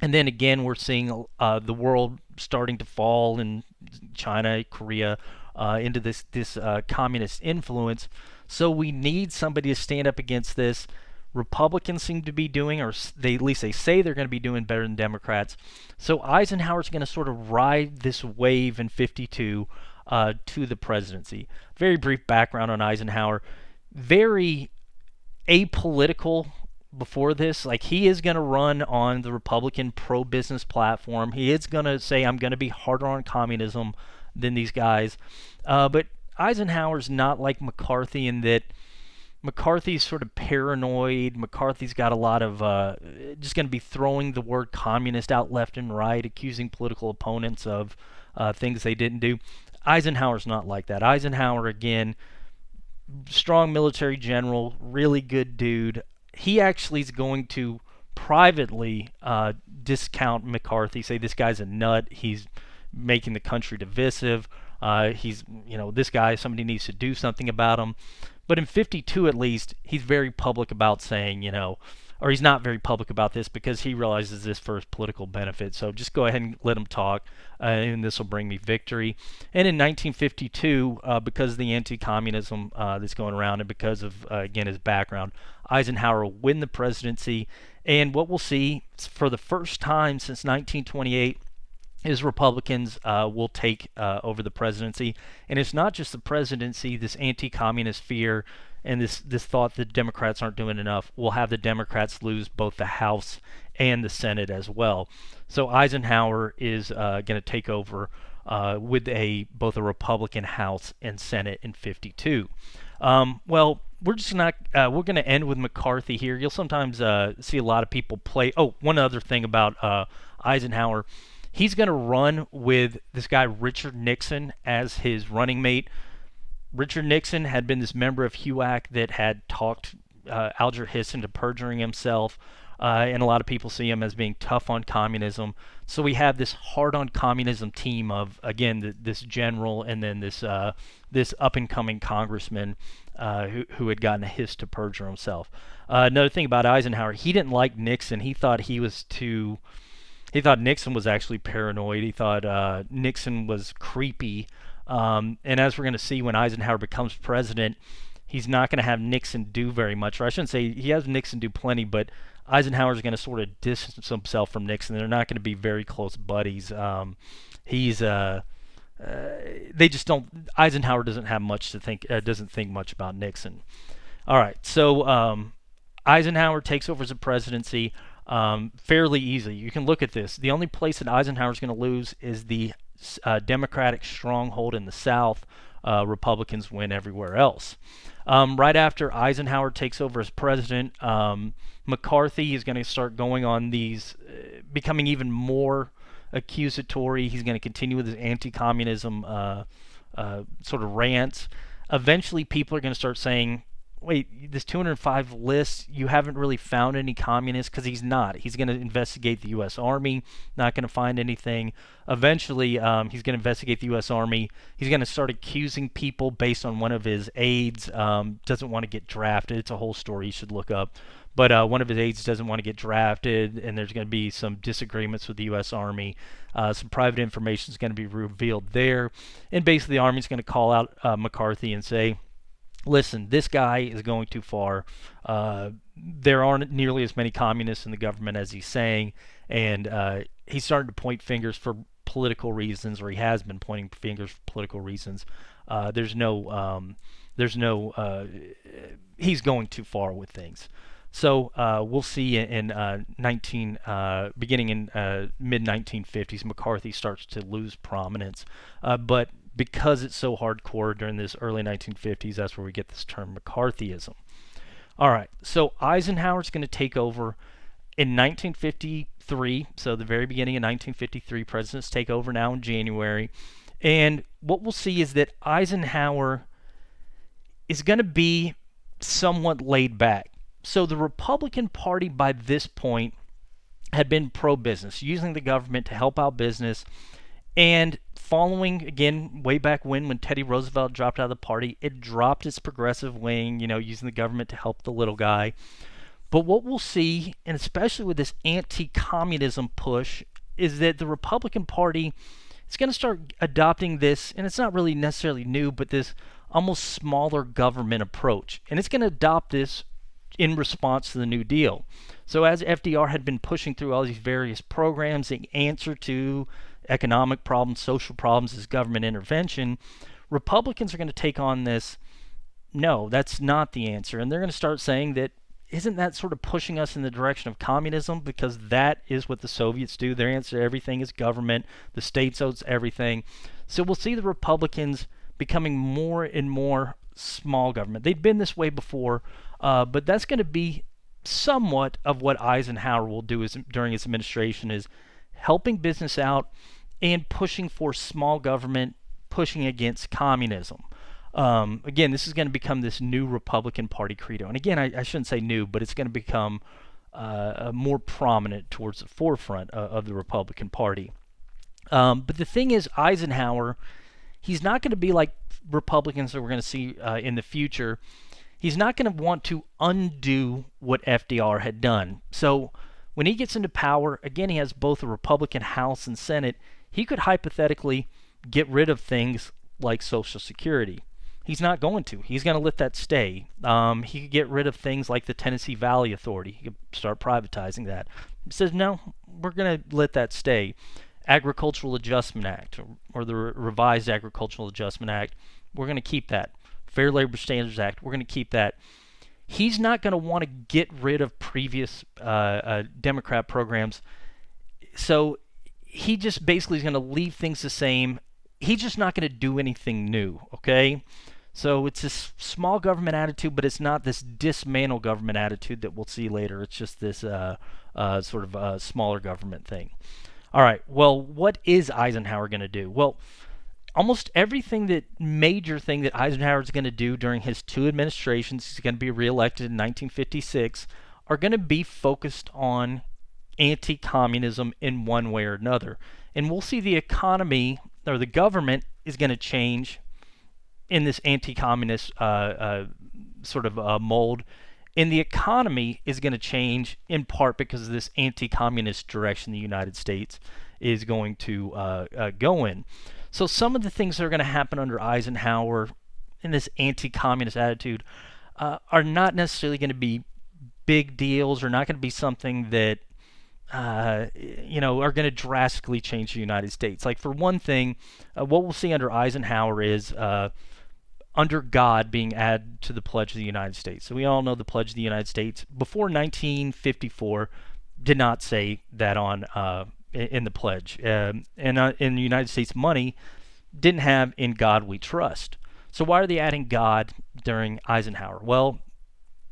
and then again we're seeing the world starting to fall in China, Korea, into this communist influence. So we need somebody to stand up against this. Republicans seem to be doing, or they at least they say they're going to be doing better than Democrats. So Eisenhower's going to sort of ride this wave in 52 to the presidency. Very brief background on Eisenhower. Very apolitical before this. Like, he is going to run on the Republican pro-business platform. He is going to say, I'm going to be harder on communism than these guys. But Eisenhower's not like McCarthy in that McCarthy's sort of paranoid. McCarthy's got a lot of just going to be throwing the word communist out left and right, accusing political opponents of things they didn't do. Eisenhower's not like that. Eisenhower, again, strong military general, really good dude. He actually is going to privately discount McCarthy, say this guy's a nut, he's making the country divisive, he's, this guy, somebody needs to do something about him. But in 52, at least, he's very public about saying, or he's not very public about this because he realizes this for his political benefit. So just go ahead and let him talk, and this will bring me victory. And in 1952, because of the anti-communism that's going around, and because of, again, his background, Eisenhower will win the presidency. And what we'll see for the first time since 1928 is Republicans will take over the presidency. And it's not just the presidency, this anti-communist fear and this thought that Democrats aren't doing enough will have the Democrats lose both the House and the Senate as well. So Eisenhower is going to take over with both a Republican House and Senate in 52. Well, we're just not. We're going to end with McCarthy here. You'll sometimes see a lot of people play. Oh, one other thing about Eisenhower. He's going to run with this guy Richard Nixon as his running mate. Richard Nixon had been this member of HUAC that had talked Alger Hiss into perjuring himself, and a lot of people see him as being tough on communism. So we have this hard on communism team of, again, this general and then this up and coming congressman who had gotten a hiss to perjure himself. Another thing about Eisenhower, he didn't like Nixon. He thought Nixon was actually paranoid. He thought Nixon was creepy. And as we're going to see when Eisenhower becomes president, he's not going to have Nixon do very much. Or I shouldn't say he has Nixon do plenty, but Eisenhower's going to sort of distance himself from Nixon. They're not going to be very close buddies. They just don't. Eisenhower doesn't have much to think. Doesn't think much about Nixon. All right, so Eisenhower takes over as a presidency. Fairly easy. You can look at this. The only place that Eisenhower's going to lose is the Democratic stronghold in the South. Republicans win everywhere else. Right after Eisenhower takes over as president, McCarthy is going to start going on these, becoming even more accusatory. He's going to continue with his anti-communism sort of rants. Eventually, people are going to start saying, wait, this 205 list, you haven't really found any communists, because he's not. He's going to investigate the U.S. Army, not going to find anything. Eventually, he's going to investigate the U.S. Army. He's going to start accusing people based on one of his aides doesn't want to get drafted. It's a whole story you should look up. But one of his aides doesn't want to get drafted, and there's going to be some disagreements with the U.S. Army. Some private information is going to be revealed there. And basically, the Army's going to call out McCarthy and say, listen, this guy is going too far. there aren't nearly as many communists in the government as he's saying, and he's starting to point fingers for political reasons, or he has been pointing fingers for political reasons. There's no, he's going too far with things. So we'll see beginning in mid 1950s, McCarthy starts to lose prominence, but because it's so hardcore during this early 1950s, that's where we get this term McCarthyism. All right, so Eisenhower's going to take over in 1953, so the very beginning of 1953, presidents take over now in January. And what we'll see is that Eisenhower is going to be somewhat laid back. So the Republican Party by this point had been pro-business, using the government to help out business. And following, again, way back when Teddy Roosevelt dropped out of the party, it dropped its progressive wing, using the government to help the little guy. But what we'll see, and especially with this anti-communism push, is that the Republican Party is going to start adopting this, and it's not really necessarily new, but this almost smaller government approach. And it's going to adopt this in response to the New Deal. So as FDR had been pushing through all these various programs, the answer to economic problems, social problems is government intervention, Republicans are going to take on this, no, that's not the answer. And they're going to start saying that, isn't that sort of pushing us in the direction of communism? Because that is what the Soviets do. Their answer to everything is government. The states owns everything. So we'll see the Republicans becoming more and more small government. They've been this way before, but that's going to be somewhat of what Eisenhower will do during his administration, is helping business out and pushing for small government, pushing against communism. Again, this is going to become this new Republican Party credo. And again, I shouldn't say new, but it's going to become more prominent towards the forefront of the Republican Party. But the thing is, Eisenhower, he's not going to be like Republicans that we're going to see in the future. He's not going to want to undo what FDR had done. So when he gets into power, again, he has both a Republican House and Senate. He could hypothetically get rid of things like Social Security. He's not going to. He's going to let that stay. He could get rid of things like the Tennessee Valley Authority. He could start privatizing that. He says, no, we're going to let that stay. Agricultural Adjustment Act, or the revised Agricultural Adjustment Act, we're going to keep that. Fair Labor Standards Act, we're going to keep that. He's not going to want to get rid of previous Democrat programs. So he just basically is going to leave things the same. He's just not going to do anything new, okay? So it's this small government attitude, but it's not this dismantle government attitude that we'll see later. It's just this sort of smaller government thing. All right, well, what is Eisenhower going to do? Well, almost everything major thing that Eisenhower is going to do during his two administrations, he's going to be reelected in 1956, are going to be focused on anti-communism in one way or another. And we'll see the economy, or the government, is going to change in this anti-communist sort of mold. And the economy is going to change in part because of this anti-communist direction the United States is going to go in. So some of the things that are going to happen under Eisenhower in this anti-communist attitude are not necessarily going to be big deals, or not going to be something that are going to drastically change the United States. Like, for one thing, what we'll see under Eisenhower is under God being added to the Pledge of the United States. So we all know the Pledge of the United States before 1954 did not say that on in the pledge. And in the United States, money didn't have "In God We Trust." So why are they adding God during Eisenhower? Well,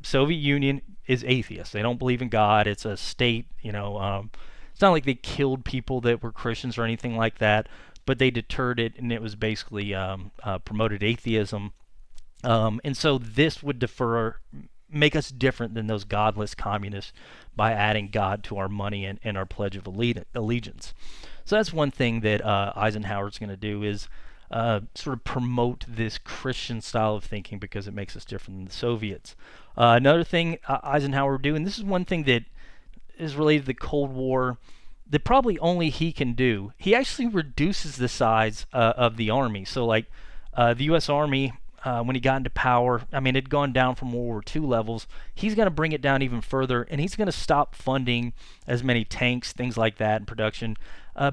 Soviet Union is atheist. They don't believe in God. It's a state, it's not like they killed people that were Christians or anything like that, but they deterred it, and it was basically promoted atheism. And so this would make us different than those godless communists by adding God to our money and our Pledge of Allegiance. So that's one thing that Eisenhower's going to do, is sort of promote this Christian style of thinking, because it makes us different than the Soviets. Another thing Eisenhower would do, and this is one thing that is related to the Cold War that probably only he can do, he actually reduces the size of the Army. So like the U.S. Army, when he got into power, I mean, it had gone down from World War II levels. He's going to bring it down even further, and he's going to stop funding as many tanks, things like that, in production,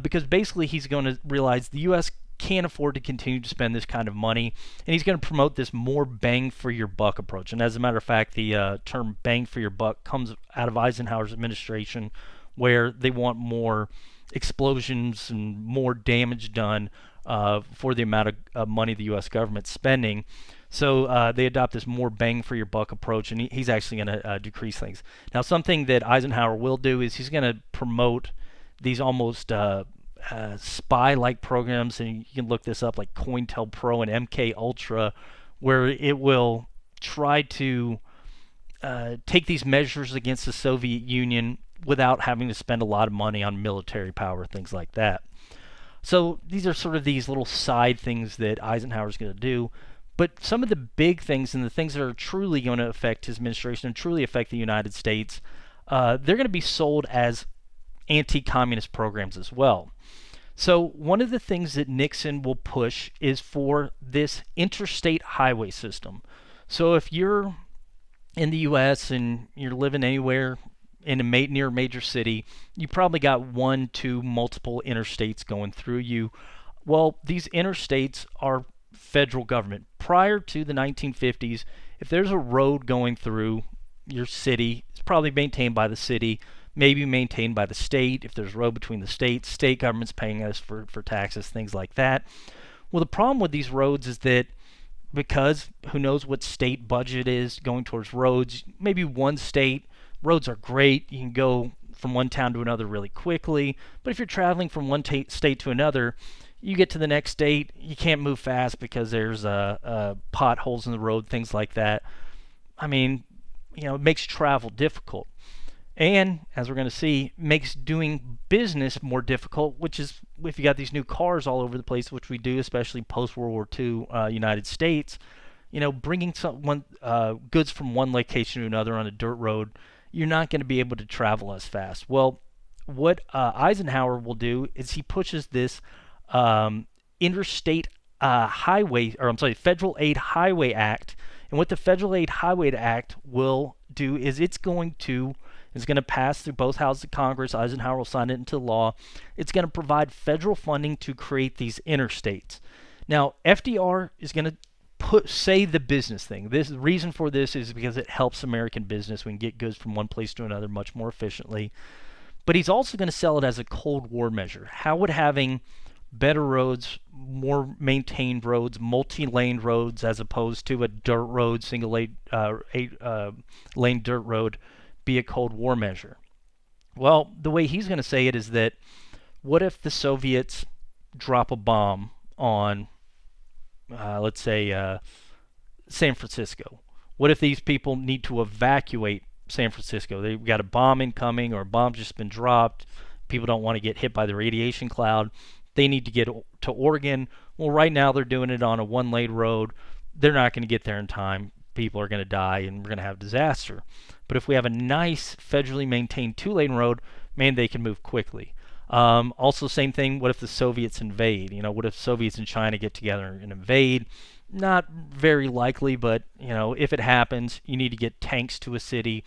because basically he's going to realize the U.S. can't afford to continue to spend this kind of money, and he's going to promote this more bang for your buck approach. And as a matter of fact, the term bang for your buck comes out of Eisenhower's administration, where they want more explosions and more damage done for the amount of money the U.S. government's spending. So they adopt this more bang for your buck approach, and he's actually going to decrease things. Now, something that Eisenhower will do is he's going to promote these almost spy-like programs, and you can look this up, like COINTELPRO and MK Ultra, where it will try to take these measures against the Soviet Union without having to spend a lot of money on military power, things like that. So these are sort of these little side things that Eisenhower's going to do. But some of the big things and the things that are truly going to affect his administration and truly affect the United States, they're going to be sold as anti-communist programs as well. So one of the things that Nixon will push is for this interstate highway system. So if you're in the U.S. and you're living anywhere in near a major city, you probably got one, two, multiple interstates going through you. Well, these interstates are federal government. Prior to the 1950s, if there's a road going through your city, it's probably maintained by the city, maybe maintained by the state. If there's a road between the states, state government's paying us for taxes, things like that. Well, the problem with these roads is that because who knows what state budget is going towards roads, maybe one state, roads are great, you can go from one town to another really quickly, but if you're traveling from one state to another, you get to the next state, you can't move fast because there's potholes in the road, things like that. I mean, it makes travel difficult. And, as we're going to see, makes doing business more difficult, which is if you got these new cars all over the place, which we do, especially post-World War II United States, bringing goods from one location to another on a dirt road, you're not going to be able to travel as fast. Well, what Eisenhower will do is he pushes this interstate Federal Aid Highway Act. And what the Federal Aid Highway Act will do is it's going to pass through both houses of Congress. Eisenhower will sign it into law. It's going to provide federal funding to create these interstates. Now, FDR is going to say the business thing. The reason for this is because it helps American business. We can get goods from one place to another much more efficiently. But he's also going to sell it as a Cold War measure. How would having better roads, more maintained roads, multi-lane roads, as opposed to a dirt road, single lane dirt road, be a Cold War measure? Well, the way he's going to say it is that what if the Soviets drop a bomb on, let's say, San Francisco? What if these people need to evacuate San Francisco? They've got a bomb incoming, or a bomb's just been dropped. People don't want to get hit by the radiation cloud. They need to get to Oregon. Well, right now they're doing it on a one-lane road. They're not going to get there in time. People are going to die, and we're going to have disaster. But if we have a nice federally maintained two-lane road, man, they can move quickly. Also, same thing, what if the Soviets invade? What if Soviets and China get together and invade? Not very likely, but, if it happens, you need to get tanks to a city,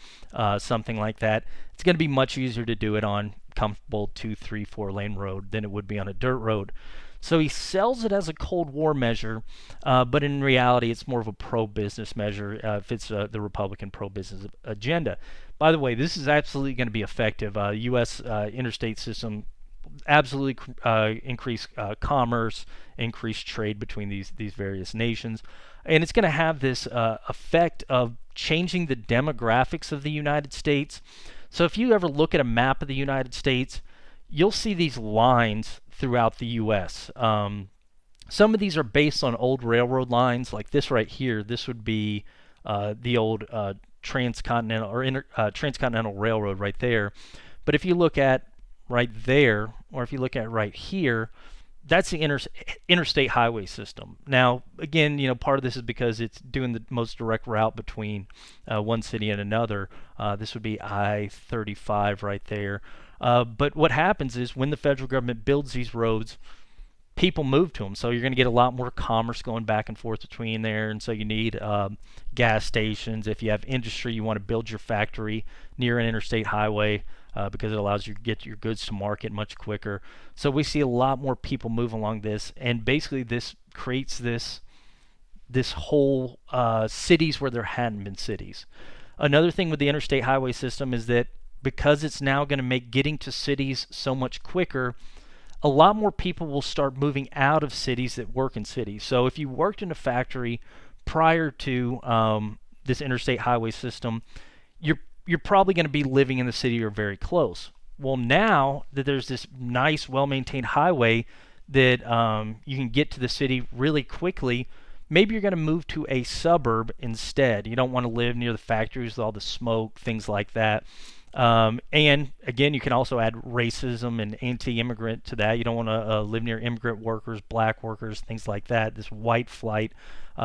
something like that. It's going to be much easier to do it on comfortable 2, 3, 4-lane road than it would be on a dirt road. So he sells it as a Cold War measure, but in reality, it's more of a pro-business measure. Fits the Republican pro-business agenda. By the way, this is absolutely going to be effective. U.S. interstate system absolutely increase commerce, increase trade between these various nations, and it's going to have this effect of changing the demographics of the United States. So if you ever look at a map of the United States, you'll see these lines throughout the U.S. Some of these are based on old railroad lines, like this right here. This would be the old transcontinental railroad right there. But if you look at right there, or if you look at right here, that's the interstate highway system. Now, again, part of this is because it's doing the most direct route between one city and another. This would be I-35 right there. But what happens is when the federal government builds these roads, people move to them. So you're going to get a lot more commerce going back and forth between there. And so you need gas stations. If you have industry, you want to build your factory near an interstate highway because it allows you to get your goods to market much quicker. So we see a lot more people move along this. And basically this creates this whole cities where there hadn't been cities. Another thing with the interstate highway system is that because it's now going to make getting to cities so much quicker, a lot more people will start moving out of cities that work in cities. So if you worked in a factory prior to this interstate highway system, you're probably going to be living in the city or very close. Well, now that there's this nice, well-maintained highway that you can get to the city really quickly, maybe you're going to move to a suburb instead. You don't want to live near the factories with all the smoke, things like that. And again, you can also add racism and anti-immigrant to that. You don't want to live near immigrant workers, black workers, things like that. This white flight,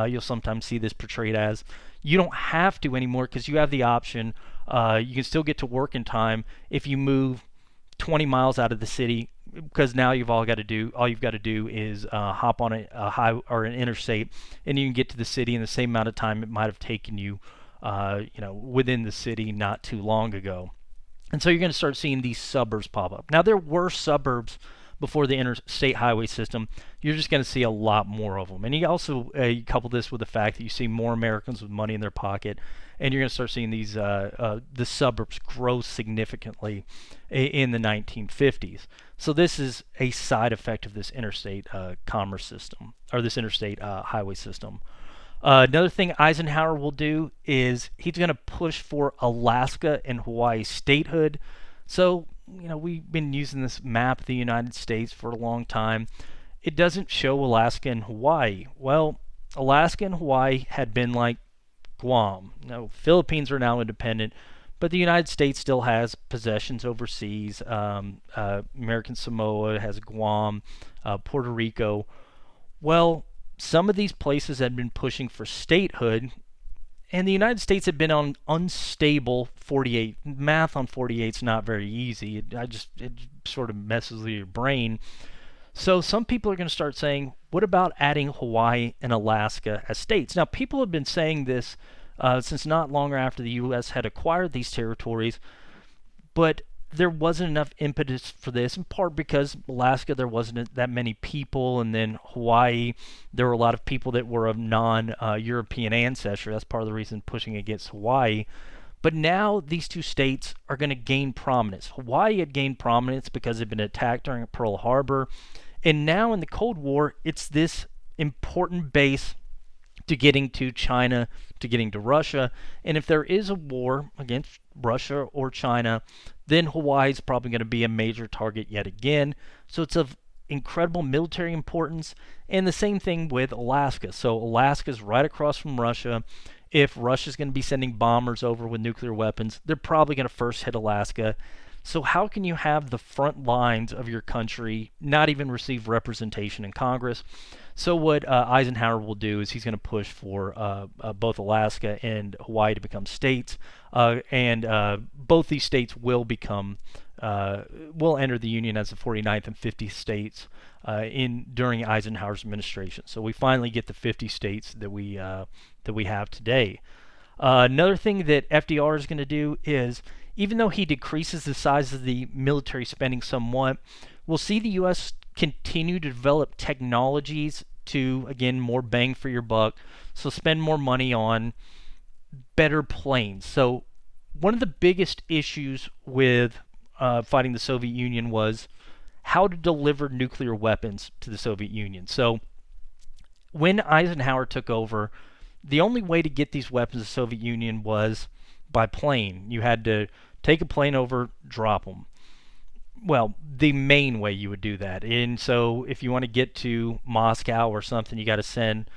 you'll sometimes see this portrayed as. You don't have to anymore because you have the option. You can still get to work in time if you move 20 miles out of the city, because now all you've got to do is hop on a high or an interstate, and you can get to the city in the same amount of time it might have taken you, within the city not too long ago. And so you're going to start seeing these suburbs pop up. Now, there were suburbs before the interstate highway system. You're just going to see a lot more of them. And you also you couple this with the fact that you see more Americans with money in their pocket, and you're going to start seeing these the suburbs grow significantly in the 1950s. So this is a side effect of this interstate commerce system, or this interstate highway system. Another thing Eisenhower will do is he's going to push for Alaska and Hawaii statehood. So, we've been using this map of the United States for a long time. It doesn't show Alaska and Hawaii. Well, Alaska and Hawaii had been like Guam. Now, Philippines are now independent, but the United States still has possessions overseas. American Samoa has Guam, Puerto Rico. Well, some of these places had been pushing for statehood, and the United States had been on unstable 48. Math on 48 is not very easy. It sort of messes with your brain. So some people are going to start saying, what about adding Hawaii and Alaska as states? Now, people have been saying this since not long after the U.S. had acquired these territories, but there wasn't enough impetus for this, in part because Alaska, there wasn't that many people, and then Hawaii, there were a lot of people that were of non-European ancestry. That's part of the reason pushing against Hawaii. But now these two states are going to gain prominence. Hawaii had gained prominence because it had been attacked during Pearl Harbor, and now in the Cold War, it's this important base to getting to China, to getting to Russia. And if there is a war against Russia or China, then Hawaii is probably going to be a major target yet again. So it's of incredible military importance. And the same thing with Alaska. So Alaska is right across from Russia. If Russia's going to be sending bombers over with nuclear weapons, they're probably going to first hit Alaska. So how can you have the front lines of your country not even receive representation in Congress? So what Eisenhower will do is he's going to push for both Alaska and Hawaii to become states, and both these states will enter the Union as the 49th and 50th states during Eisenhower's administration. So we finally get the 50 states that we have today. Another thing that FDR is going to do is, even though he decreases the size of the military spending somewhat, we'll see the U.S. continue to develop technologies to, again, more bang for your buck. So spend more money on better planes. So one of the biggest issues with fighting the Soviet Union was how to deliver nuclear weapons to the Soviet Union. So when Eisenhower took over, the only way to get these weapons to the Soviet Union was by plane. You had to take a plane over, drop them. Well, the main way you would do that. And so if you want to get to Moscow or something, you got to send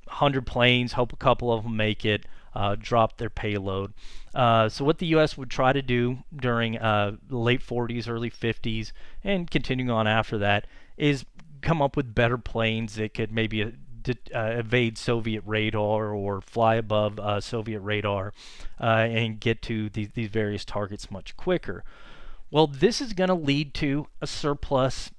100 planes, hope a couple of them make it, drop their payload. So what the U.S. would try to do during the late 40s, early 50s, and continuing on after that, is come up with better planes that could maybe evade Soviet radar or fly above Soviet radar and get to these various targets much quicker. Well, this is going to lead to a surplus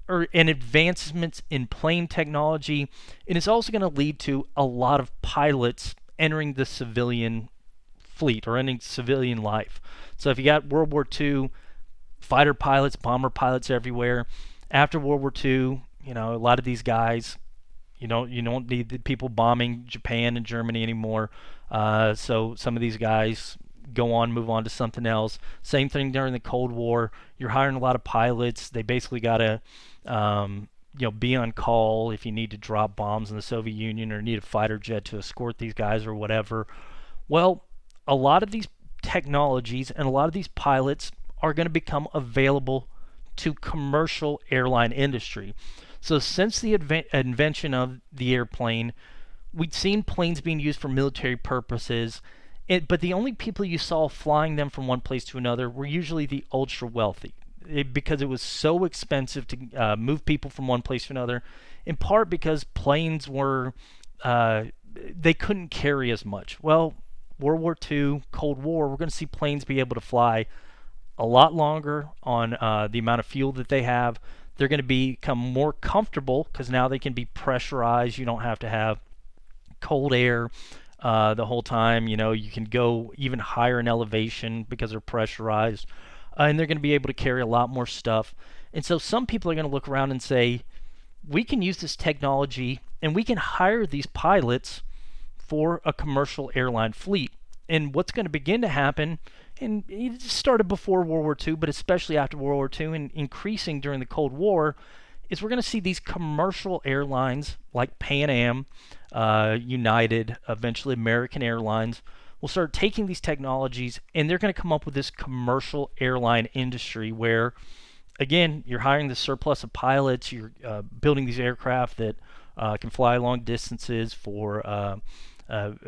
and advancements in plane technology, and it's also going to lead to a lot of pilots entering the civilian fleet or ending civilian life. So if you got World War II, fighter pilots, bomber pilots everywhere. After World War II, a lot of these guys, you don't need the people bombing Japan and Germany anymore. So some of these guys move on to something else. Same thing during the Cold War. You're hiring a lot of pilots. They basically got to, be on call if you need to drop bombs in the Soviet Union or need a fighter jet to escort these guys or whatever. Well, a lot of these technologies and a lot of these pilots are going to become available to commercial airline industry. So since the invention of the airplane, we'd seen planes being used for military purposes, but the only people you saw flying them from one place to another were usually the ultra wealthy, because it was so expensive to move people from one place to another, in part because planes were, they couldn't carry as much. Well, World War II, Cold War, we're going to see planes be able to fly a lot longer on the amount of fuel that they have. They're going to become more comfortable because now they can be pressurized. You don't have to have cold air the whole time. You can go even higher in elevation because they're pressurized. And they're going to be able to carry a lot more stuff. And so some people are going to look around and say, we can use this technology and we can hire these pilots for a commercial airline fleet. And what's going to begin to happen, and it started before World War II, but especially after World War II and increasing during the Cold War, is we're going to see these commercial airlines like Pan Am, United, eventually American Airlines, will start taking these technologies and they're going to come up with this commercial airline industry where, again, you're hiring the surplus of pilots, you're building these aircraft that can fly long distances for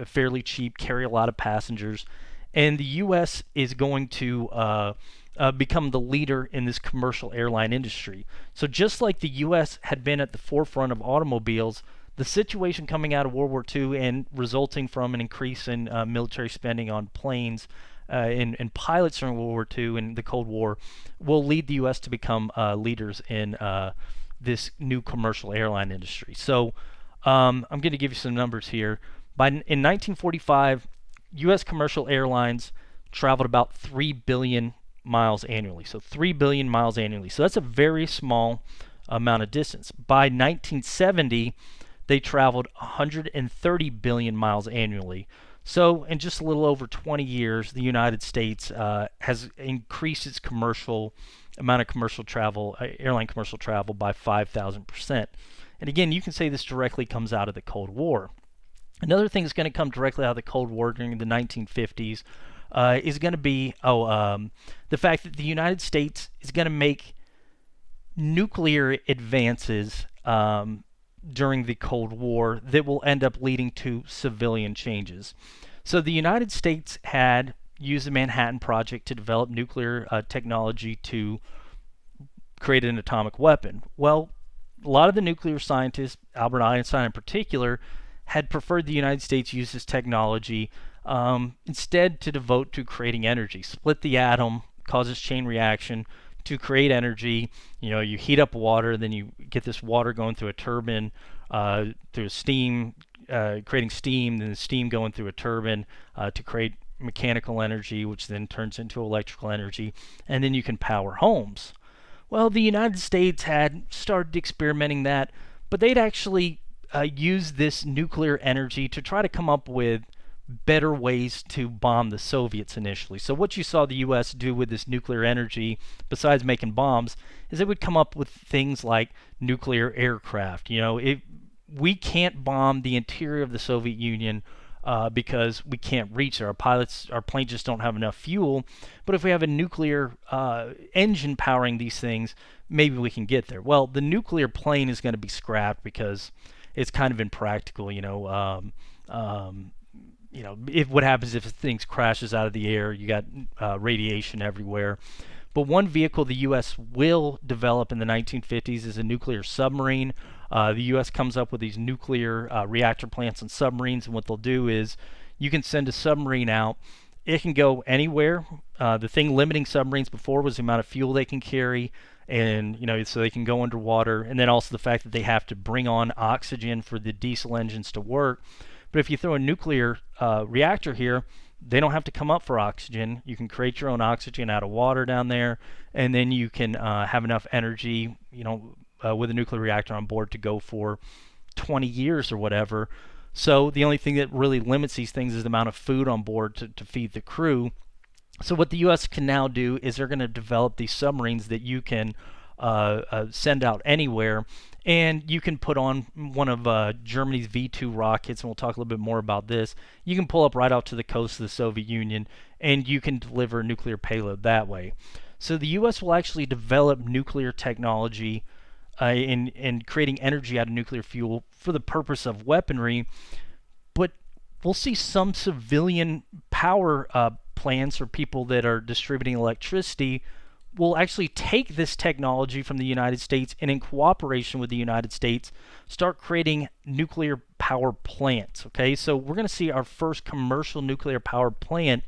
fairly cheap, carry a lot of passengers, and the U.S. is going to become the leader in this commercial airline industry. So just like the U.S. had been at the forefront of automobiles, the situation coming out of World War II and resulting from an increase in military spending on planes and pilots during World War II and the Cold War will lead the U.S. to become leaders in this new commercial airline industry. So I'm going to give you some numbers here. In 1945, U.S. commercial airlines traveled about 3 billion miles annually. So 3 billion miles annually. So that's a very small amount of distance. By 1970, they traveled 130 billion miles annually. So in just a little over 20 years, the United States has increased its amount of commercial travel, airline commercial travel, by 5,000%. And again, you can say this directly comes out of the Cold War. Another thing that's going to come directly out of the Cold War during the 1950s is going to be the fact that the United States is going to make nuclear advances during the Cold War that will end up leading to civilian changes. So the United States had used the Manhattan Project to develop nuclear technology to create an atomic weapon. Well, a lot of the nuclear scientists, Albert Einstein in particular, had preferred the United States use this technology instead to devote to creating energy. Split the atom, causes chain reaction to create energy. You heat up water, then you get this water going through a turbine, through steam, creating steam, then the steam going through a turbine to create mechanical energy, which then turns into electrical energy, and then you can power homes. Well, the United States had started experimenting that, but they'd actually use this nuclear energy to try to come up with better ways to bomb the Soviets initially. So what you saw the U.S. do with this nuclear energy, besides making bombs, is it would come up with things like nuclear aircraft. We can't bomb the interior of the Soviet Union because we can't reach there. Our planes just don't have enough fuel. But if we have a nuclear engine powering these things, maybe we can get there. Well, the nuclear plane is going to be scrapped because it's kind of impractical. If what happens if things crashes out of the air, you got radiation everywhere. But one vehicle the U.S. will develop in the 1950s is a nuclear submarine. The U.S. comes up with these nuclear reactor plants and submarines, and what they'll do is you can send a submarine out, It can go anywhere. The thing limiting submarines before was the amount of fuel they can carry, and so they can go underwater, and then also the fact that they have to bring on oxygen for the diesel engines to work. But if you throw a nuclear reactor here, they don't have to come up for oxygen. You can create your own oxygen out of water down there, and then you can have enough energy, with a nuclear reactor on board to go for 20 years or whatever. So the only thing that really limits these things is the amount of food on board to feed the crew. So what the U.S. can now do is they're going to develop these submarines that you can send out anywhere, and you can put on one of Germany's V2 rockets, and we'll talk a little bit more about this. You can pull up right off to the coast of the Soviet Union, and you can deliver a nuclear payload that way. So the U.S. will actually develop nuclear technology in creating energy out of nuclear fuel for the purpose of weaponry, but we'll see some civilian power plants or people that are distributing electricity will actually take this technology from the United States and in cooperation with the United States start creating nuclear power plants. Okay, so we're going to see our first commercial nuclear power plant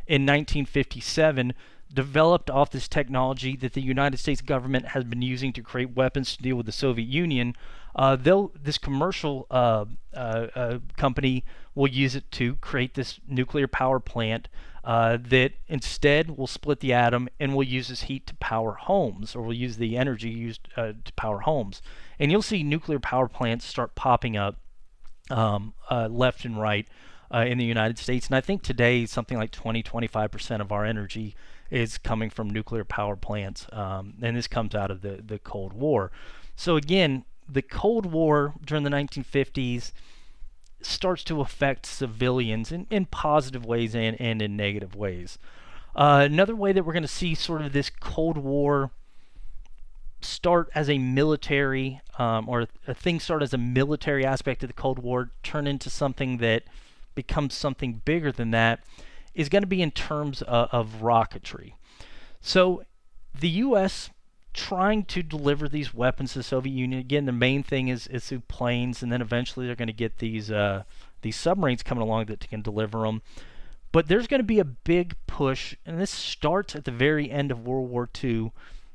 in 1957 developed off this technology that the United States government has been using to create weapons to deal with the Soviet Union. This commercial company will use it to create this nuclear power plant that instead will split the atom and will use this heat to power homes, or will use the energy used to power homes. And you'll see nuclear power plants start popping up left and right in the United States. And I think today something like 20-25% of our energy is coming from nuclear power plants. And this comes out of the Cold War. So again, the Cold War during the 1950s starts to affect civilians in positive ways and in negative ways. Another way that we're going to see sort of this Cold War start as a military, or a thing start as a military aspect of the Cold War, turn into something that becomes something bigger than that, is going to be in terms of rocketry. So the U.S. trying to deliver these weapons to the Soviet Union, again, the main thing is through planes, and then eventually they're going to get these submarines coming along that can deliver them. But there's going to be a big push, and this starts at the very end of World War II,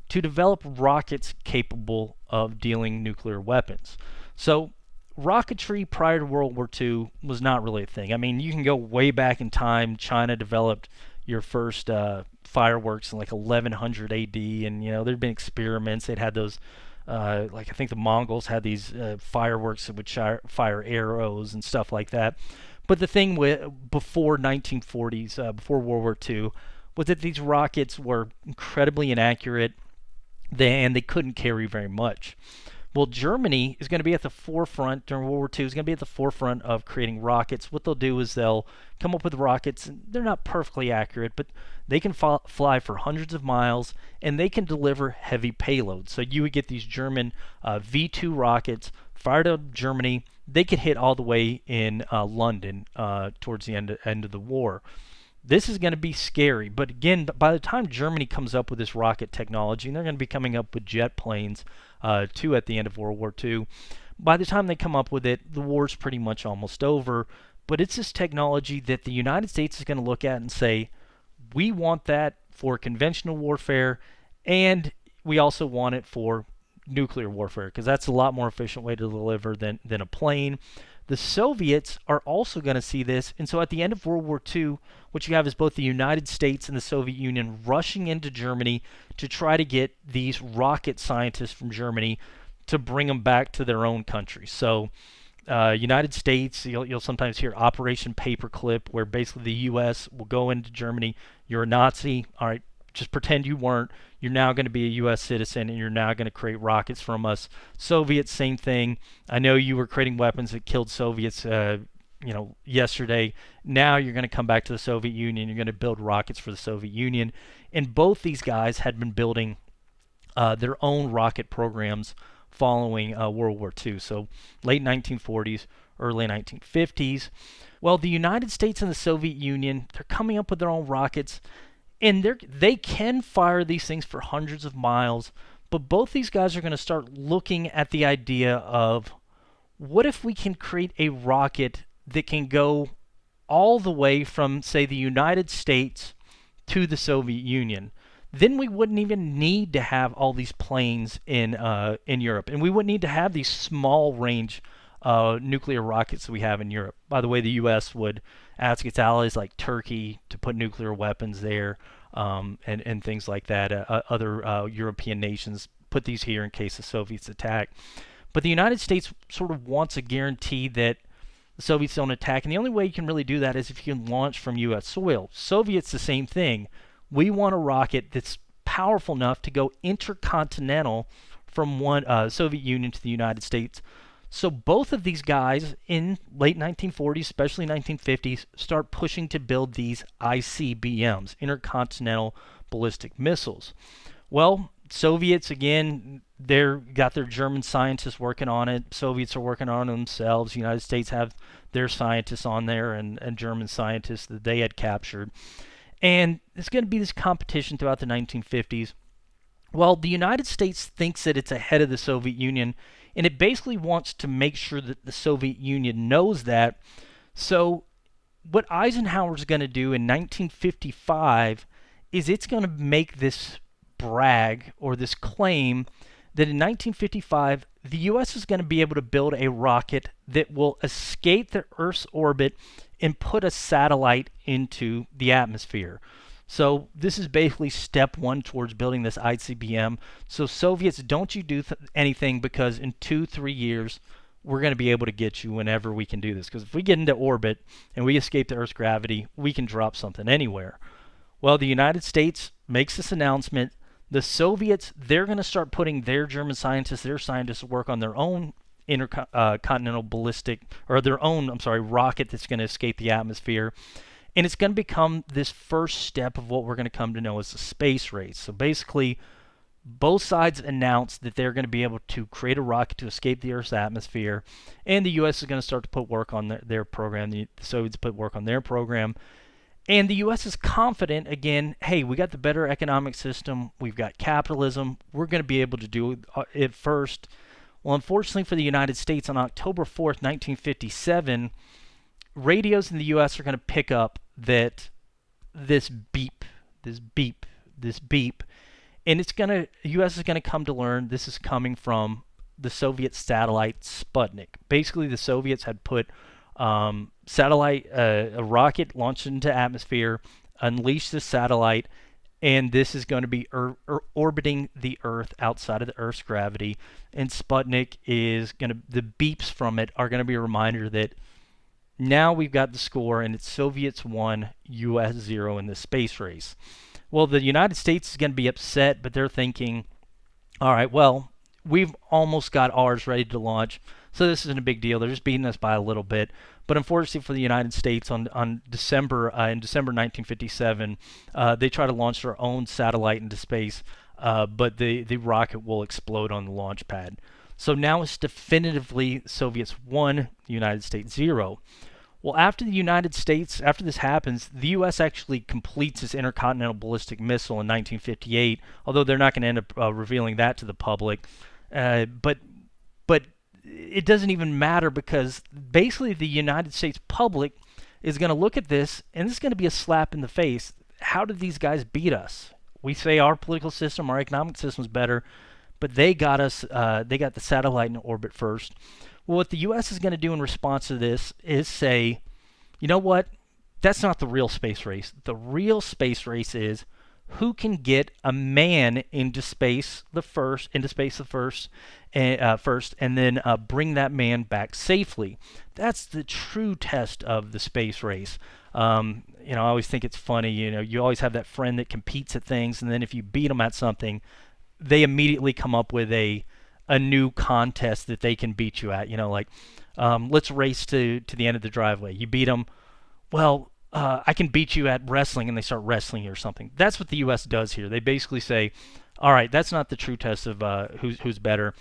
to develop rockets capable of dealing nuclear weapons. So rocketry prior to World War II was not really a thing. I mean, you can go way back in time. China developed your first fireworks in like 1100 AD, and there'd been experiments. They'd had those, like I think the Mongols had these fireworks that would fire arrows and stuff like that. But the thing before 1940s, before World War II, was that these rockets were incredibly inaccurate, and they couldn't carry very much. Well, Germany is going to be at the forefront during World War II, is going to be at the forefront of creating rockets. What they'll do is they'll come up with rockets, and they're not perfectly accurate, but they can fly for hundreds of miles, and they can deliver heavy payloads. So you would get these German V2 rockets fired out of Germany. They could hit all the way in London towards the end of the war. This is going to be scary, but again, by the time Germany comes up with this rocket technology, and they're going to be coming up with jet planes too at the end of World War II, by the time they come up with it, the war's pretty much almost over. But it's this technology that the United States is going to look at and say, we want that for conventional warfare, and we also want it for nuclear warfare, because that's a lot more efficient way to deliver than a plane. The Soviets are also going to see this, and so at the end of World War II, what you have is both the United States and the Soviet Union rushing into Germany to try to get these rocket scientists from Germany to bring them back to their own country. So United States, you'll sometimes hear Operation Paperclip, where basically the U.S. will go into Germany. You're a Nazi, all right, just pretend you weren't. You're now going to be a U.S. citizen, and you're now going to create rockets from us. Soviets, same thing. I know you were creating weapons that killed Soviets, yesterday. Now you're going to come back to the Soviet Union. You're going to build rockets for the Soviet Union. And both these guys had been building their own rocket programs following World War II. So late 1940s, early 1950s. Well, the United States and the Soviet Union, they're coming up with their own rockets. And they can fire these things for hundreds of miles, but both these guys are going to start looking at the idea of, what if we can create a rocket that can go all the way from, say, the United States to the Soviet Union. Then we wouldn't even need to have all these planes in Europe, and we wouldn't need to have these small range nuclear rockets that we have in Europe. By the way, the U.S. would ask its allies like Turkey to put nuclear weapons there, and things like that. Other European nations put these here in case the Soviets attack. But the United States sort of wants a guarantee that the Soviets don't attack, and the only way you can really do that is if you can launch from U.S. soil. Soviets, the same thing. We want a rocket that's powerful enough to go intercontinental from one Soviet Union to the United States. So both of these guys in late 1940s, especially 1950s, start pushing to build these ICBMs, intercontinental ballistic missiles. Well, Soviets, again, they're got their German scientists working on it. Soviets are working on it themselves. The United States have their scientists on there, and German scientists that they had captured. And it's going to be this competition throughout the 1950s. Well, the United States thinks that it's ahead of the Soviet Union, and it basically wants to make sure that the Soviet Union knows that. So what Eisenhower is going to do in 1955 is it's going to make this brag or this claim that in 1955 the U.S. is going to be able to build a rocket that will escape the Earth's orbit and put a satellite into the atmosphere. So this is basically step one towards building this ICBM. So Soviets, don't you do anything, because in 2-3 years we're going to be able to get you whenever we can do this. Because if we get into orbit and we escape the Earth's gravity, we can drop something anywhere. Well, the United States makes this announcement. The Soviets, they're going to start putting their German scientists, their scientists to work on their own intercontinental ballistic, or their own, rocket that's going to escape the atmosphere. And it's going to become this first step of what we're going to come to know as the space race. So basically, both sides announced that they're going to be able to create a rocket to escape the Earth's atmosphere, and the U.S. is going to start to put work on their program. The Soviets put work on their program. And the U.S. is confident, again, hey, we got the better economic system, we've got capitalism, we're going to be able to do it first. Well, unfortunately for the United States, on October 4th, 1957, radios in the U.S. are going to pick up that this beep, and it's going to, the U.S. is going to come to learn this is coming from the Soviet satellite Sputnik. Basically, the Soviets had put a rocket launched into atmosphere, unleashed the satellite, and this is going to be orbiting the Earth outside of the Earth's gravity. And Sputnik is going to, the beeps from it are going to be a reminder that now we've got the score, and it's Soviets 1, U.S. 0 in the space race. Well, the United States is going to be upset, but they're thinking, all right, well, we've almost got ours ready to launch, so this isn't a big deal. They're just beating us by a little bit. But unfortunately for the United States, in December 1957, they try to launch their own satellite into space, but the rocket will explode on the launch pad. So now it's definitively Soviets 1, United States 0. Well, after this happens, the U.S. actually completes its intercontinental ballistic missile in 1958, although they're not going to end up revealing that to the public. But it doesn't even matter, because basically the United States public is going to look at this, and this is going to be a slap in the face. How did these guys beat us? We say our political system, our economic system is better, but they got us. They got the satellite in orbit first. Well, what the U.S. is going to do in response to this is say, you know what? That's not the real space race. The real space race is who can get a man into space first, and then bring that man back safely. That's the true test of the space race. I always think it's funny. You always have that friend that competes at things, and then if you beat them at something, they immediately come up with a new contest that they can beat you at. Let's race to the end of the driveway. You beat them. Well, I can beat you at wrestling, and they start wrestling you or something. That's what the U.S. does here. They basically say, all right, that's not the true test of who's better.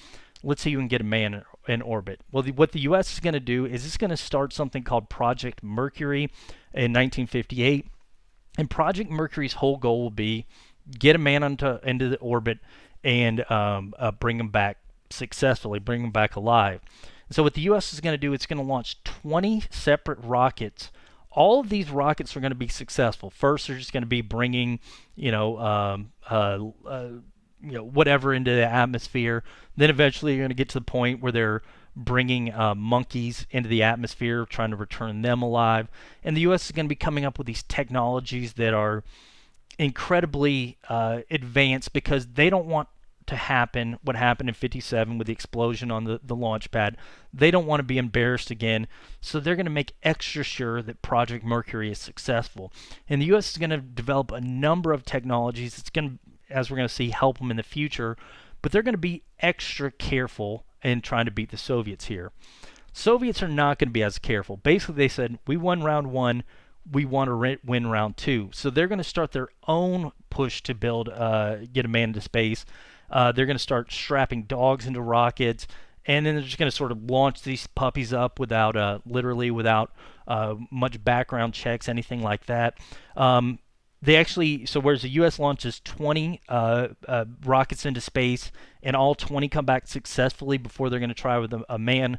Let's see who can get a man in orbit. Well, what the U.S. is going to do is it's going to start something called Project Mercury in 1958. And Project Mercury's whole goal will be get a man into the orbit and bring him back successfully, bring him back alive. So what the U.S. is going to do, it's going to launch 20 separate rockets, all of these rockets are going to be successful. First, they're just going to be bringing, you know, whatever into the atmosphere. Then eventually, you're going to get to the point where they're bringing monkeys into the atmosphere, trying to return them alive. And the U.S. is going to be coming up with these technologies that are incredibly advanced because they don't want to happen what happened in 57 with the explosion on the launch pad. They don't want to be embarrassed again, so they're going to make extra sure that Project Mercury is successful. And the U.S. is going to develop a number of technologies that's going to, as we're going to see, help them in the future, but they're going to be extra careful in trying to beat the Soviets here. Soviets are not going to be as careful. Basically, they said, we won round one, we want to win round two. So they're going to start their own push to build, get a man into space. They're going to start strapping dogs into rockets, and then they're just going to sort of launch these puppies up without, literally without much background checks, anything like that. They actually, so whereas the U.S. launches 20 rockets into space, and all 20 come back successfully before they're going to try with a man,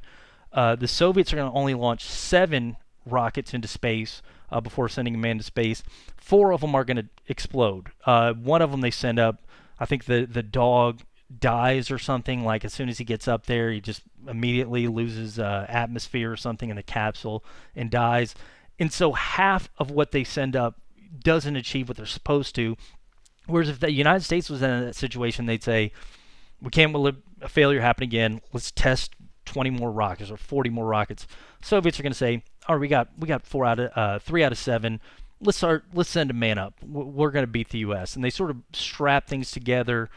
the Soviets are going to only launch 7 rockets into space before sending a man to space. 4 of them are going to explode. One of them they send up, I think the dog dies or something. Like as soon as he gets up there, he just immediately loses atmosphere or something in the capsule and dies. And so half of what they send up doesn't achieve what they're supposed to. Whereas if the United States was in that situation, they'd say, we can't let a failure happen again. Let's test 20 more rockets or 40 more rockets. Soviets are going to say, all right, we got 3 out of 7. Let's send a man up. We're going to beat the U.S. And they sort of strap things together,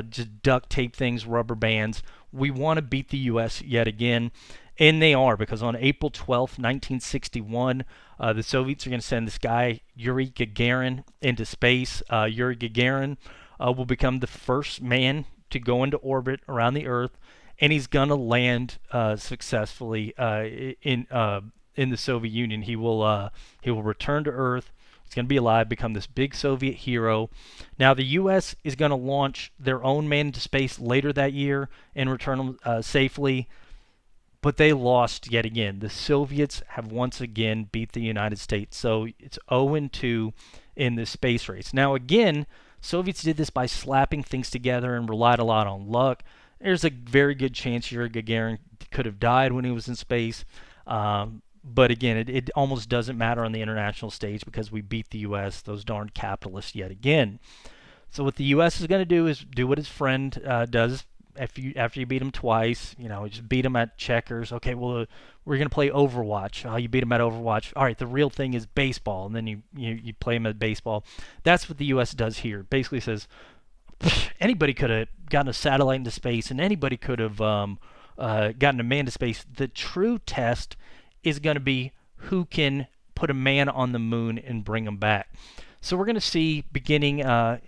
just duct tape things, rubber bands. We want to beat the U.S. yet again. And they are, because on April 12th, 1961, the Soviets are going to send this guy, Yuri Gagarin, into space. Yuri Gagarin will become the first man to go into orbit around the Earth, and he's going to land successfully in the Soviet Union. He will return to Earth. He's going to be alive, become this big Soviet hero. Now, the U.S. is going to launch their own man into space later that year and return them safely. But they lost yet again. The Soviets have once again beat the United States. So it's 0-2 in the space race. Now again, Soviets did this by slapping things together and relied a lot on luck. There's a very good chance Yuri Gagarin could have died when he was in space. But again, it almost doesn't matter on the international stage because we beat the U.S., those darn capitalists, yet again. So what the U.S. is going to do is do what his friend does. After you beat them twice, just beat them at checkers. Okay, well, we're going to play Overwatch. You beat them at Overwatch. All right, the real thing is baseball, and then you play them at baseball. That's what the U.S. does here. Basically says, anybody could have gotten a satellite into space, and anybody could have gotten a man to space. The true test is going to be who can put a man on the moon and bring him back. So we're going to see beginning, and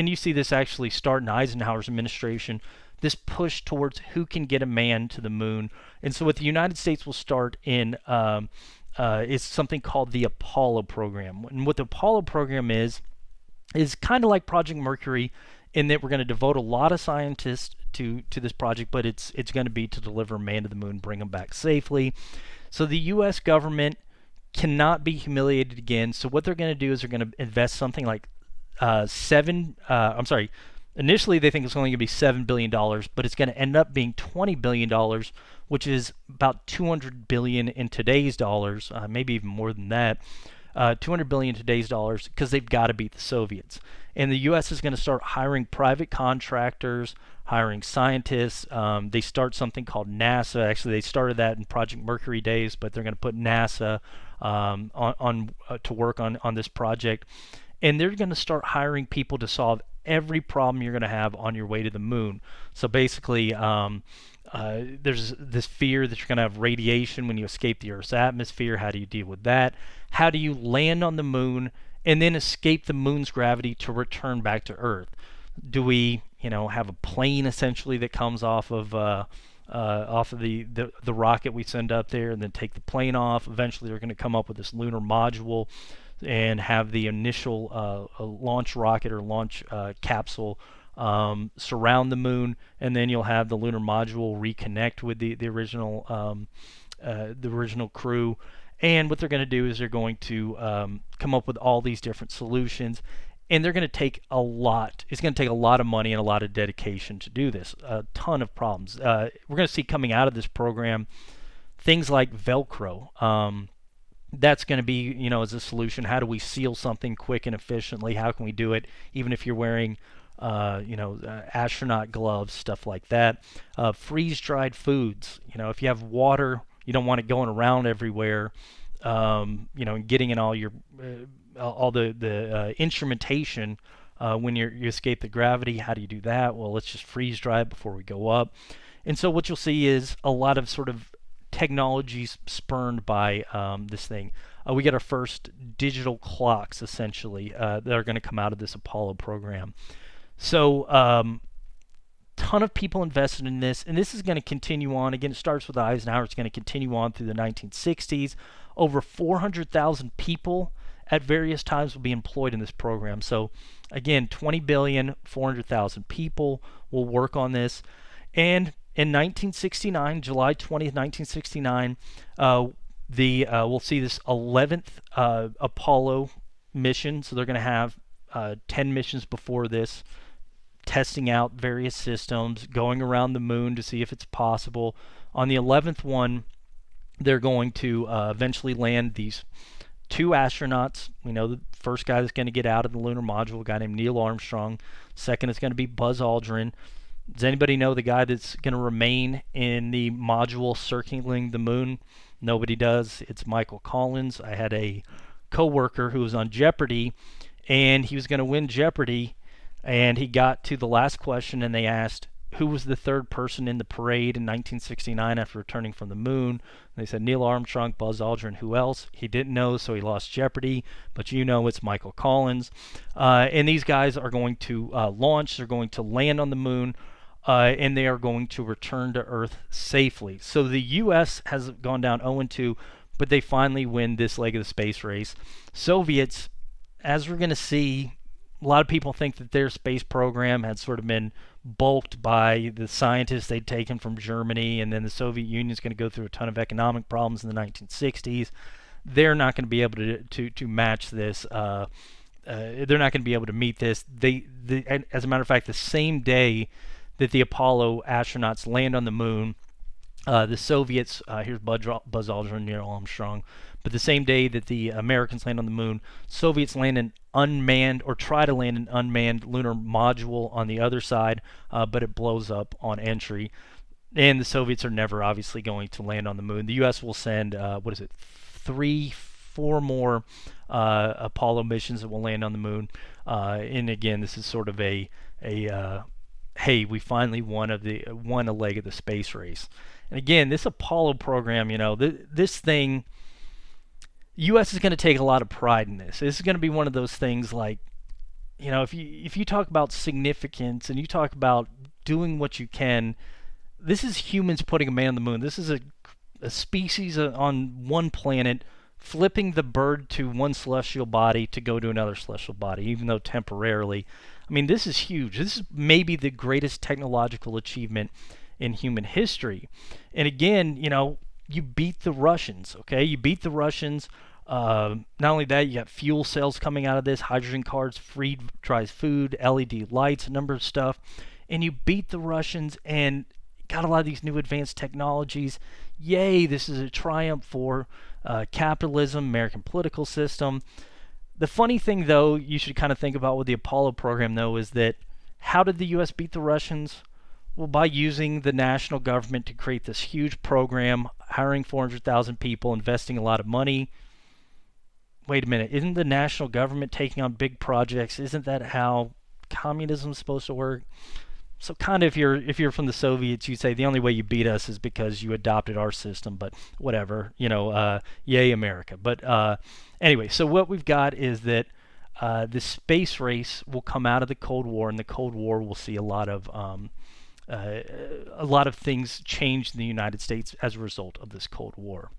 you see this actually start in Eisenhower's administration, this push towards who can get a man to the moon. And so what the United States will start in is something called the Apollo program. And what the Apollo program is kind of like Project Mercury in that we're going to devote a lot of scientists to this project, but it's going to be to deliver a man to the moon, bring him back safely. So the U.S. government cannot be humiliated again. So what they're going to do is they're going to invest something like initially they think it's only going to be $7 billion, but it's going to end up being $20 billion, which is about $200 billion in today's dollars, maybe even more than that. $200 billion in today's dollars because they've got to beat the Soviets. And the U.S. is going to start hiring private contractors, hiring scientists. They start something called NASA. Actually, they started that in Project Mercury days, but they're going to put NASA to work on this project. And they're going to start hiring people to solve every problem you're going to have on your way to the moon. So basically, there's this fear that you're going to have radiation when you escape the Earth's atmosphere. How do you deal with that? How do you land on the moon and then escape the moon's gravity to return back to Earth? Do we, have a plane essentially that comes off of the rocket we send up there and then take the plane off? Eventually, they're going to come up with this lunar module and have the initial launch rocket or launch capsule surround the moon, and then you'll have the lunar module reconnect with the original crew, And what they're going to do is they're going to come up with all these different solutions, and they're going to take a lot. It's going to take a lot of money and a lot of dedication to do this. A ton of problems. We're going to see coming out of this program things like Velcro. That's going to be, as a solution. How do we seal something quick and efficiently? How can we do it even if you're wearing, astronaut gloves, stuff like that? Freeze-dried foods. If you have water, you don't want it going around everywhere. And getting in all your all the instrumentation when you escape the gravity. How do you do that? Well, let's just freeze dry it before we go up. And so what you'll see is a lot of sort of technologies spurned by this thing. We get our first digital clocks, essentially, that are going to come out of this Apollo program. So, ton of people invested in this, and this is going to continue on. Again, it starts with Eisenhower. It's going to continue on through the 1960s. Over 400,000 people at various times will be employed in this program. So, again, 20 billion, 400,000 people will work on this. And in 1969, July 20th, 1969, we'll see this 11th Apollo mission. So they're going to have 10 missions before this, testing out various systems, going around the moon to see if it's possible. On the 11th one, they're going to eventually land these 2 astronauts. We know the first guy that's going to get out of the lunar module, a guy named Neil Armstrong. Second is going to be Buzz Aldrin. Does anybody know the guy that's going to remain in the module circling the moon? Nobody does. It's Michael Collins. I had a coworker who was on Jeopardy, and he was going to win Jeopardy, and he got to the last question, and they asked, who was the third person in the parade in 1969 after returning from the moon? And they said Neil Armstrong, Buzz Aldrin, who else? He didn't know, so he lost Jeopardy, but it's Michael Collins. And these guys are going to launch, they're going to land on the moon, and they are going to return to Earth safely. So the U.S. has gone down 0-2, but they finally win this leg of the space race. Soviets, as we're going to see, a lot of people think that their space program had sort of been bulked by the scientists they'd taken from Germany, and then the Soviet Union is going to go through a ton of economic problems in the 1960s. They're not going to be able to match this. They're not going to be able to meet this. As a matter of fact, the same day that the Apollo astronauts land on the moon, the Soviets, here's Buzz Aldrin, Neil Armstrong, but the same day that the Americans land on the moon, Soviets land an unmanned, or try to land an unmanned lunar module on the other side, but it blows up on entry. And the Soviets are never obviously going to land on the moon. The U.S. will send, 4 more Apollo missions that will land on the moon. And again, this is sort of a hey, we finally won a leg of the space race. And again, this Apollo program, this thing, U.S. is going to take a lot of pride in this. This is going to be one of those things like, if you talk about significance and you talk about doing what you can, this is humans putting a man on the moon. This is a species on one planet flipping the bird to one celestial body to go to another celestial body, even though temporarily. I mean, this is huge. This is maybe the greatest technological achievement in human history. And again, you beat the Russians, okay? You beat the Russians. Not only that, you got fuel cells coming out of this, hydrogen cars, freeze-dried food, LED lights, a number of stuff. And you beat the Russians and got a lot of these new advanced technologies. Yay, this is a triumph for capitalism, American political system. The funny thing, though, you should kind of think about with the Apollo program, though, is that how did the U.S. beat the Russians? Well, by using the national government to create this huge program, hiring 400,000 people, investing a lot of money. Wait a minute, isn't the national government taking on big projects? Isn't that how communism is supposed to work? So kind of if you're from the Soviets, you'd say the only way you beat us is because you adopted our system, but whatever, yay America. But anyway, so what we've got is that the space race will come out of the Cold War, and the Cold War will see a lot of things change in the United States as a result of this Cold War.